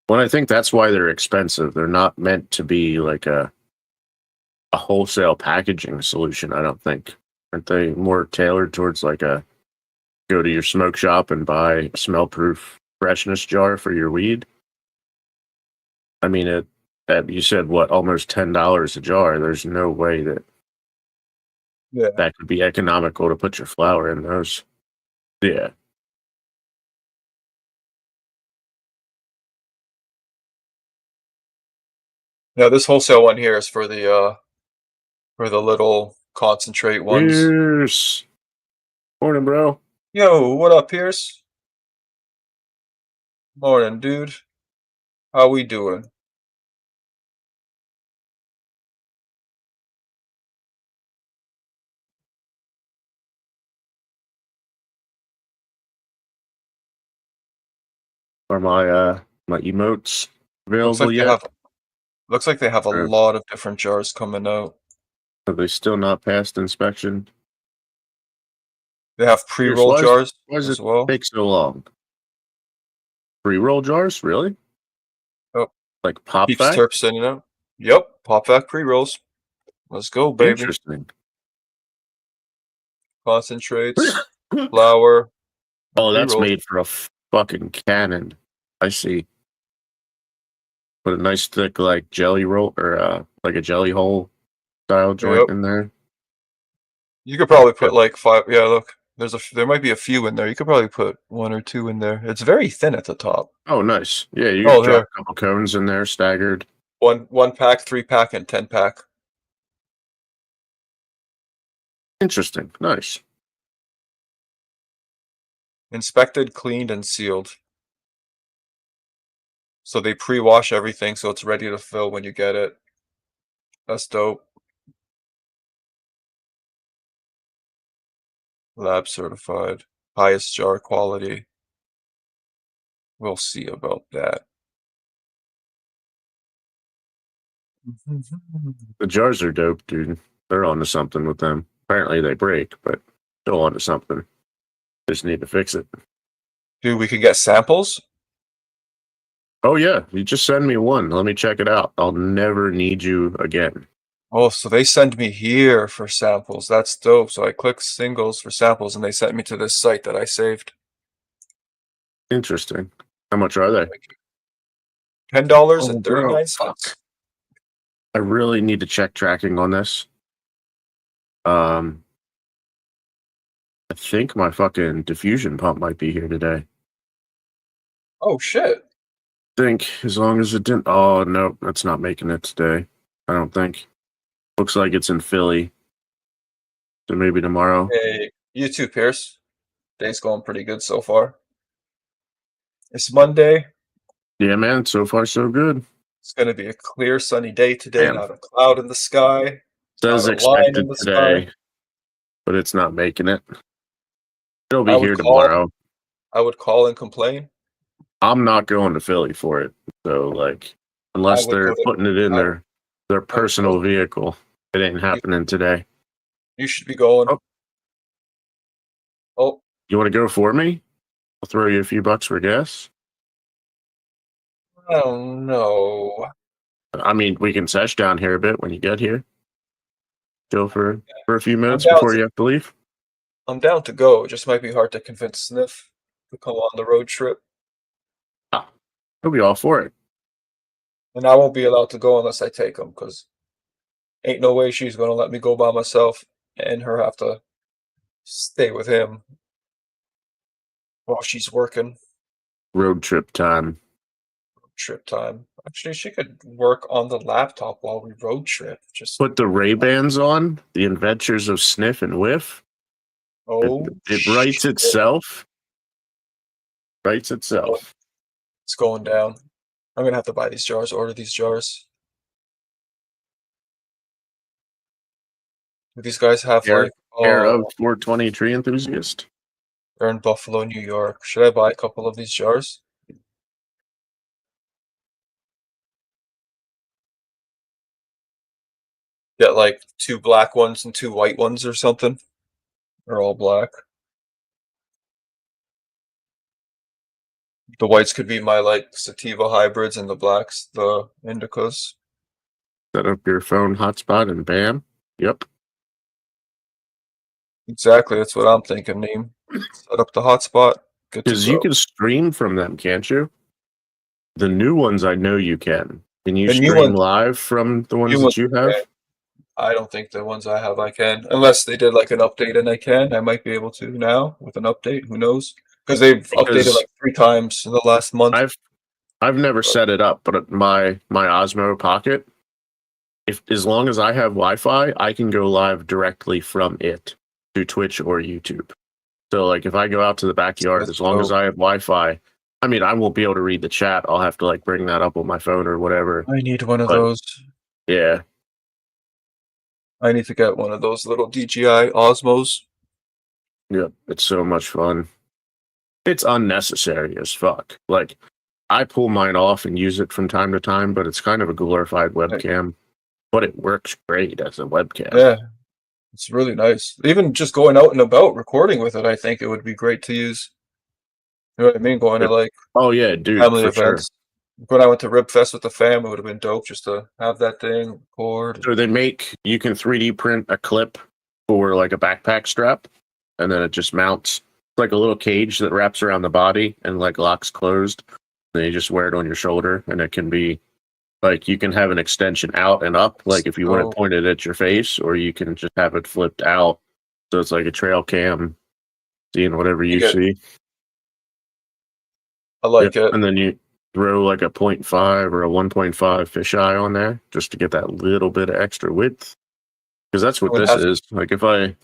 Well, I think that's why they're expensive. They're not meant to be like a wholesale packaging solution, I don't think. Aren't they more tailored towards like a go to your smoke shop and buy a smell proof freshness jar for your weed? I mean, you said what, almost $10 a jar. There's no way that Yeah. that could be economical to put your flower in those. Yeah. Yeah, this wholesale one here is for the little concentrate ones. Cheers. Morning, bro. Yo, what up, Pierce? Morning, dude. How we doing? Are my emotes Looks available like they yet? have looks like they have a Or lot of different jars coming out. have they still not passed inspection? They have Cheers. pre-roll jars Why does as it well. take so long? Pre-roll jars, really? Oh, Like pop Peeps vac? Terp sending out. Yep, pop vac pre-rolls. Let's go, baby. Interesting. Concentrates, flour, and Oh, that's pre-rolls. made for a fucking cannon. I see. Put a nice thick like jelly roll or like a jelly hole style joint Yep. in there. You could probably Yep. put like 5. Yeah, look. There might be a few in there. You could probably put 1 or 2 in there. It's very thin at the top. Oh, nice. Yeah, you Oh, drop here. a couple cones in there, staggered. One pack, 3 pack, and 10 pack. Interesting. Nice. Inspected, cleaned, and sealed. So they pre-wash everything so it's ready to fill when you get it. That's dope. Lab certified. Highest jar quality. We'll see about that. The jars are dope, dude. They're onto something with them. Apparently they break, but still onto something. Just need to fix it. Dude, we can get samples? Oh yeah, you just send me one. Let me check it out. I'll never need you again. Oh, so they send me here for samples. That's dope. So I click singles for samples and they sent me to this site that I saved. Interesting. How much are they? $10 Oh, and bro, 39 fuck. cents. I really need to check tracking on this. I think my fucking diffusion pump might be here today. Oh shit. Think as long as it didn't. Oh no, that's not making it today. I don't think. Looks like it's in Philly. So maybe tomorrow. Hey, you too, Pierce. Day's going pretty good so far. It's Monday. Yeah, man. So far, so good. It's going to be a clear, sunny day today. Damn. Not a cloud in the sky. Not Says a line in expected the sky. today, but it's not making it. It'll I be would here call. tomorrow. I would call and complain. I'm not going to Philly for it. So like, I unless would go they're to. putting it in I, their I would go. personal vehicle, it ain't You, happening today. you should be going. Oh, Oh, you want to go for me? I'll throw you a few bucks for gas. I don't know. I mean, we can sesh down here a bit when you get here. Go for a few I'm minutes down before to. you have to leave. I'm down to go. It just might be hard to convince Sniff to come on the road trip, Ah, he'll be all for it. and I won't be allowed to go unless I take him because ain't no way she's gonna let me go by myself and her have to stay with him. while she's working. Road trip time. Trip time. Actually, she could work on the laptop while we road trip. Just Put the Ray-Bans on, The Adventures of Sniff and Whiff. oh, It writes shit. itself. Writes itself. It's going down. I'm gonna have to buy these jars. Order these jars. Do these guys have Care, like? care Oh, of 420 Tree Enthusiast. they're in Buffalo, New York. Should I buy a couple of these jars? Get like 2 black ones and 2 white ones or something. Or all black. The whites could be my like sativa hybrids, and the blacks the indicas. Set up your phone hotspot and bam. Yep. Exactly, that's what I'm thinking, Neem. Set up the hotspot. Good to Because you go. can stream from them, can't you? The new ones, I know you can. Can you The new stream ones, live from the ones new that ones, you have? yeah. I don't think the ones I have I can, unless they did like an update and I can. I might be able to now with an update. Who knows? Because they've updated Because like 3 times in the last month. I've never But set it up, but my Osmo Pocket, if as long as I have Wi-Fi, I can go live directly from it to Twitch or YouTube. So like if I go out to the backyard, as long as so I have Wi-Fi, I mean I won't be able to read the chat. I'll have to like bring that up on my phone or whatever. I need one of But those. yeah, I need to get one of those little DJI Osmos. yeah, it's so much fun. It's unnecessary as fuck. Like I pull mine off and use it from time to time, but it's kind of a glorified webcam. But it works great as a webcam. Yeah, it's really nice. Even just going out and about recording with it, I think it would be great to use. You know what I mean? Going to like Oh yeah, dude, family for sure. events. When I went to Rib Fest with the fam, it would have been dope just to have that thing, record. So you can 3D print a clip for like a backpack strap, and then it just mounts. It's like a little cage that wraps around the body and like locks closed. Then you just wear it on your shoulder, and it can be like you can have an extension out and up, like if you want So it pointed at your face, or you can just have it flipped out. So it's like a trail cam, seeing whatever you I see. like it. And then you throw like a 0.5 or a 1.5 fisheye on there just to get that little bit of extra width. Because that's what Would this have to is. Like if I pull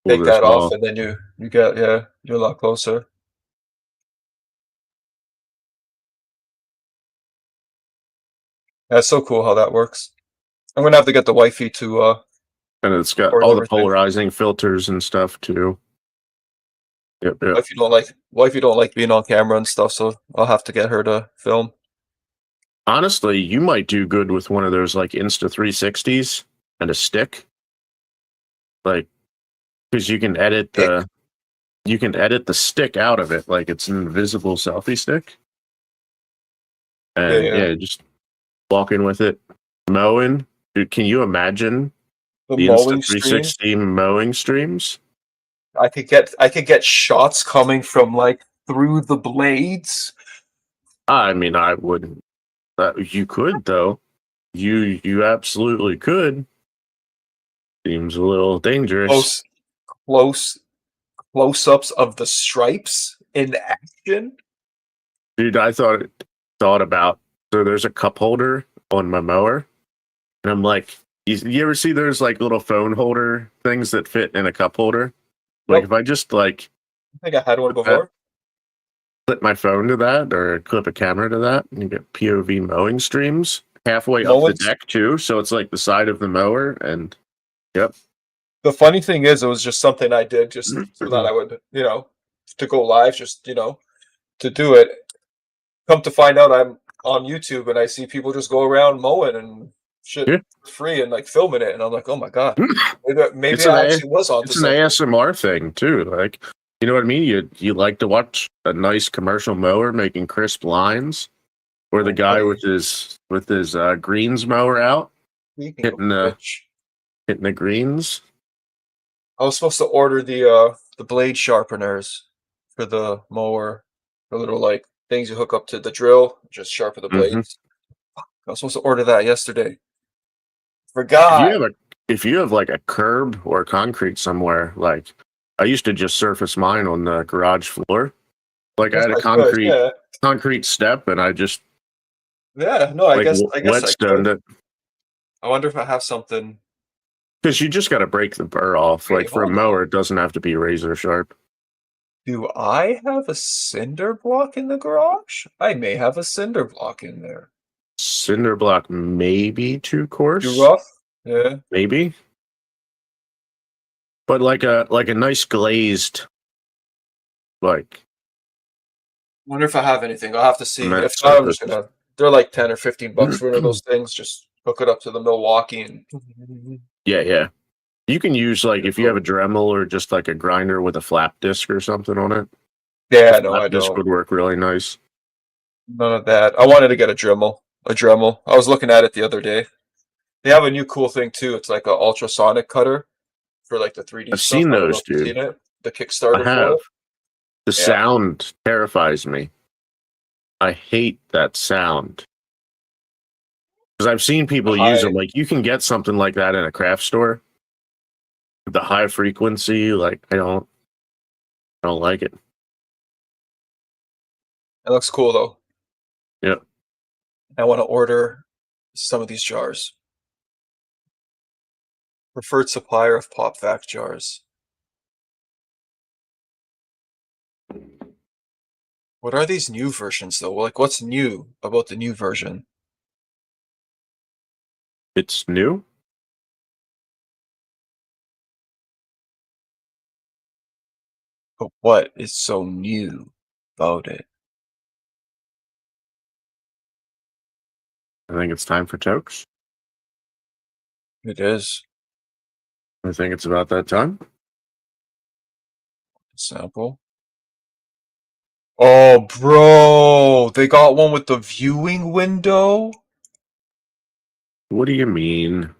take this that off, off, and then you get you're a lot closer. That's so cool how that works. I'm gonna have to get the wifey to and it's got record all the everything. polarizing filters and stuff too. Yep. Wifey don't like being on camera and stuff, so I'll have to get her to film. Honestly, you might do good with one of those like Insta 360s and a stick. Like, because you can edit the stick out of it, like it's an invisible selfie stick. And Yeah. just walking with it, mowing. Dude, can you imagine The the Insta mowing streams. 360 mowing streams? I could get shots coming from like through the blades. I mean, I wouldn't. You could though. You absolutely could. Seems a little dangerous. Close-ups of the stripes in action. Dude, I thought about, so there's a cup holder on my mower, and I'm like, you ever see there's like little phone holder things that fit in a cup holder? Like Nope. if I just like I think I had one before. clip my phone to that or clip a camera to that, and you get POV mowing streams halfway up the Mowing- deck too. So it's like the side of the mower, and yep. The funny thing is, it was just something I did just so that I would, to go live, just, to do it. Come to find out, I'm on YouTube and I see people just go around mowing and shit Yeah. for free and like filming it, and I'm like, oh my god, maybe It's I an actually was onto It's an something. ASMR thing too. Like, you know what I mean? You like to watch a nice commercial mower making crisp lines, or the guy with his greens mower out Speaking of hitting the which, hitting the greens. I was supposed to order the blade sharpeners for the mower, the little like things you hook up to the drill, just sharpen the Mhm. blades. I was supposed to order that yesterday. If Forgot. you have like a curb or concrete somewhere, like I used to just surface mine on the garage floor, Like I Yes, had a I could. concrete step, and I just Yeah. No, I like guess. I guess I whetstones could. it I wonder if I have something. because you just got to break the burr off. Wait, Like for a hold on. mower, it doesn't have to be razor sharp. Do I have a cinder block in the garage? I may have a cinder block in there. Cinder block maybe too Too coarse, rough? Yeah. maybe, but like a nice glazed like Wonder if I have anything. I'll have to see. cement If not, I'm surface. just gonna. They're like 10 or 15 bucks for one of those things. Just hook it up to the Milwaukee and. Yeah. You can use like if you have Cool. a Dremel or just like a grinder with a flap disc or something on it. Yeah, The no, flap I disc don't. would work really nice. None of that. I wanted to get a Dremel. A Dremel. I was looking at it the other day. They have a new cool thing too. It's like a ultrasonic cutter for like the 3D I've stuff. seen I don't know those, if you've dude. seen it. The I Kickstarter for have. it. The Yeah. sound terrifies me. I hate that sound. Because I've seen people use them. High. Like you can get something like that in a craft store. The high frequency, like I don't like it. It looks cool though. Yep. I want to order some of these jars. Preferred supplier of pop vac jars. What are these new versions though? Like, what's new about the new version? It's new. But what is so new about it? I think it's time for tokes. It is I think it's about that time. sample. Oh, bro, they got one with the viewing window. What do you mean?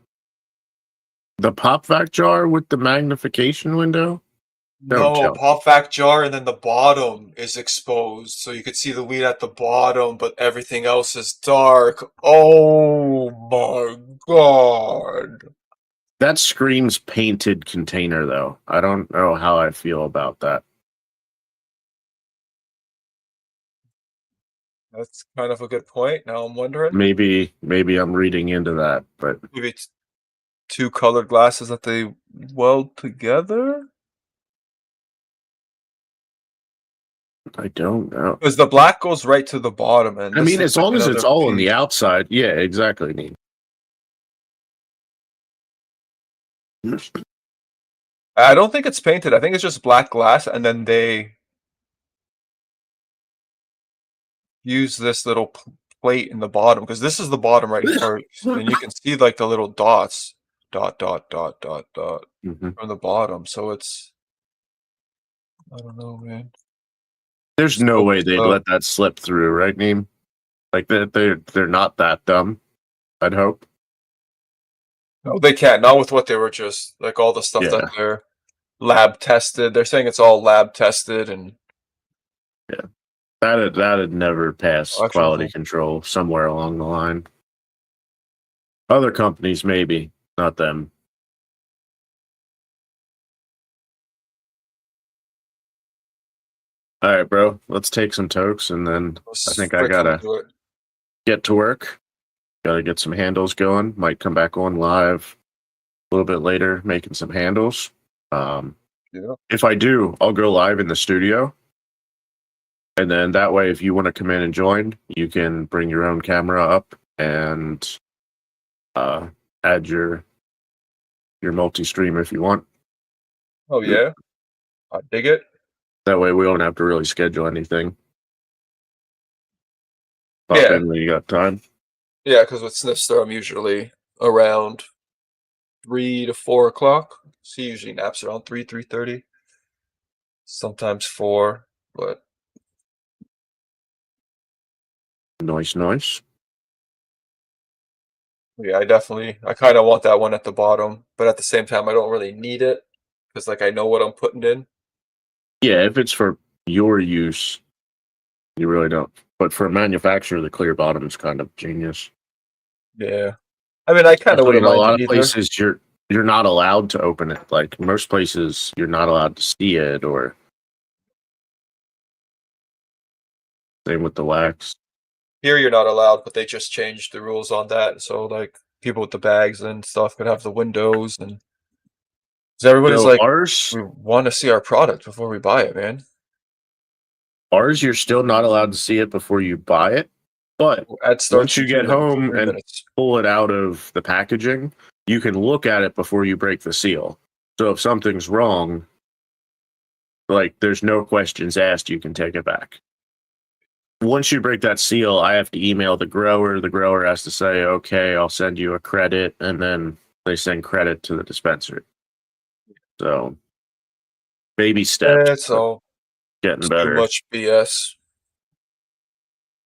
The pop vac jar with the magnification window? Don't No, tell pop vac jar, and then the bottom is exposed, so you could see the weed at the bottom, but everything else is dark. Oh my god. That screams painted container, though. I don't know how I feel about that. That's kind of a good point. Now I'm wondering. Maybe I'm reading into that, but Maybe it's two colored glasses that they weld together? I don't know. Because the black goes right to the bottom, and I this mean, looks as like long as it's another all on the piece. outside, yeah, exactly. Neat. I don't think it's painted. I think it's just black glass, and then they use this little plate in the bottom, because this is the bottom right first, and you can see like the little dots, dot dot dot dot dot Mhm. from the bottom. So it's, I don't know, man. There's Just no hope way it's they'd let that slip through, right, Neem? Like they're not that dumb. I'd hope. No, they can't. Not with what they were just like all the stuff that Yeah, they're lab tested. They're saying it's all lab tested and yeah. That'd never pass quality electrical. control somewhere along the line. Other companies, maybe, not them. All right, bro. Let's take some tokes, and then I Let's think I freaking gotta do it. get to work. Gotta get some handles going. Might come back on live a little bit later, making some handles. Yeah. If I do, I'll go live in the studio, and then that way, if you want to come in and join, you can bring your own camera up and add your multi-stream if you want. Oh yeah. I dig it. That way, we don't have to really schedule anything. Pop Yeah. in when you got time. Yeah, because with Snifster I'm usually around 3 to 4 o'clock. So he usually naps around 3:30. Sometimes 4, but Nice. yeah, I kind of want that one at the bottom, but at the same time I don't really need it because like I know what I'm putting in. Yeah, if it's for your use, you really don't. But for a manufacturer, the clear bottom is kind of genius. Yeah. I mean, I kind of Especially in wouldn't a mind lot it of either. places, you're not allowed to open it. Like most places, you're not allowed to see it, or Same with the wax. Here you're not allowed, but they just changed the rules on that. So like people with the bags and stuff could have the windows, and so everybody's So like, ours, we want to see our product before we buy it, man. you're still not allowed to see it before you buy it. But Ad starts once you in get 2 minutes, home 3 and minutes. pull it out of the packaging, you can look at it before you break the seal. So if something's wrong, like there's no questions asked, you can take it back. Once you break that seal, I have to email the grower. The grower has to say, okay, I'll send you a credit, and then they send credit to the dispensary. So baby steps, It's but all getting too better. much BS.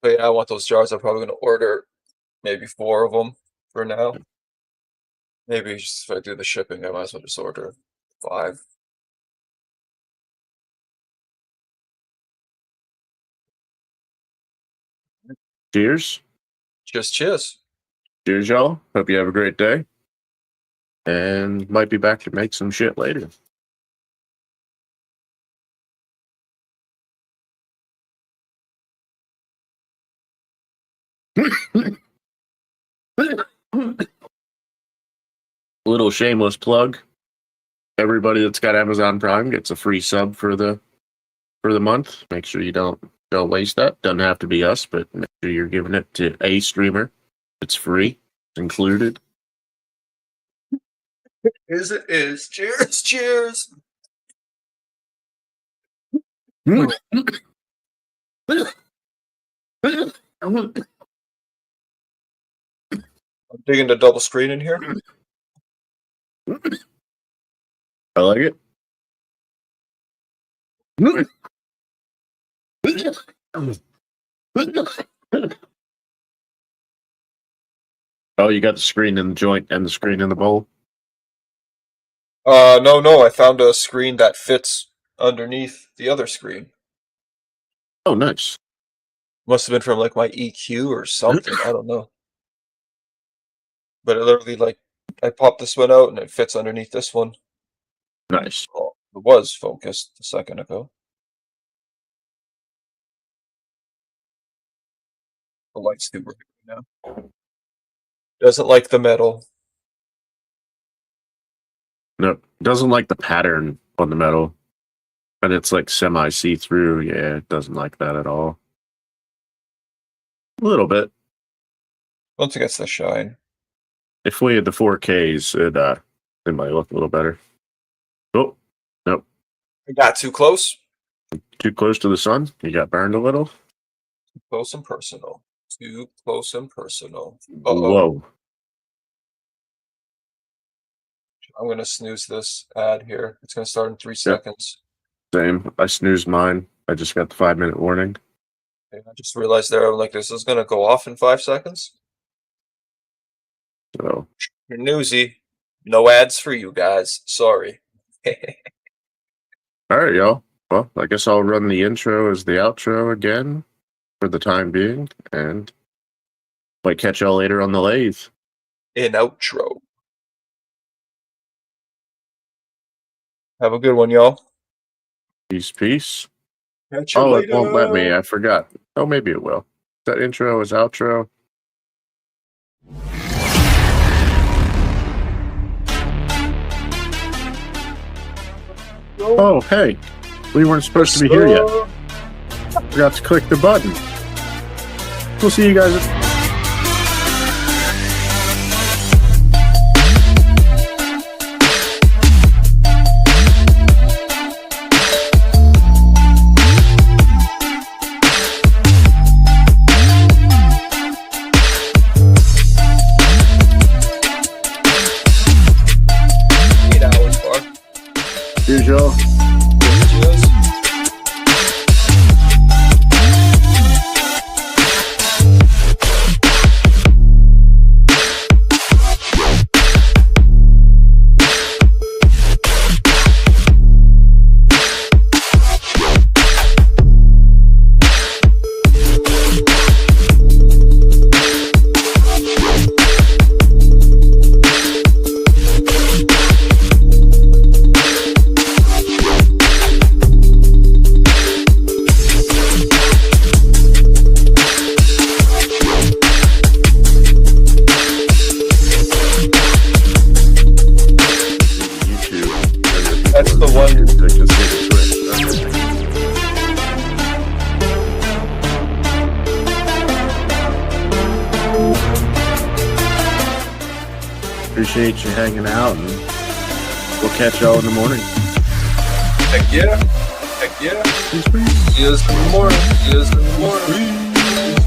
But yeah, I want those jars. I'm probably gonna order maybe 4 of them for now. Maybe just if I do the shipping, I might as well just order 5. Cheers. Just cheers. Cheers, y'all. Hope you have a great day. And might be back to make some shit later. Little shameless plug. Everybody that's got Amazon Prime gets a free sub for the month. Make sure you don't waste that. Doesn't have to be us, but make sure you're giving it to a streamer. It's free. It's included. Is it is. Cheers, cheers. I'm digging the double screen in here. I like it. Oh, you got the screen in the joint and the screen in the bowl? No, I found a screen that fits underneath the other screen. Oh, nice. Must have been from like my EQ or something. I don't know. But it literally, like, I popped this one out and it fits underneath this one. Nice. Oh, it was focused a second ago. The light's too bright right now. Doesn't like the metal. No, doesn't like the pattern on the metal. And it's like semi see-through. Yeah, it doesn't like that at all. A little bit. Once it gets the shine. If we had the 4Ks, it might look a little better. Oh, nope. I got too close. Too close to the sun? You got burned a little? Too close and personal. Too close and personal. Uh-oh. Whoa. I'm going to snooze this ad here. It's going to start in 3 seconds. Same. I snoozed mine. I just got the 5-minute warning. Okay, I just realized there, I'm like, this is going to go off in 5 seconds. So You're newsy. No ads for you guys. Sorry. all right, y'all. Well, I guess I'll run the intro as the outro again for the time being, and might catch y'all later on the lathe. In outro. Have a good one, y'all. Peace, peace. Catch you Oh, later. it won't let me. I forgot. Oh, maybe it will. That intro is outro. Oh, hey. We weren't supposed to be here yet. Forgot to click the button. We'll see you guys. Here's y'all. just did a switch. Okay. Appreciate you hanging out, and we'll catch y'all in the morning. Heck yeah. Heck yeah. See you in the morning. See you in the morning.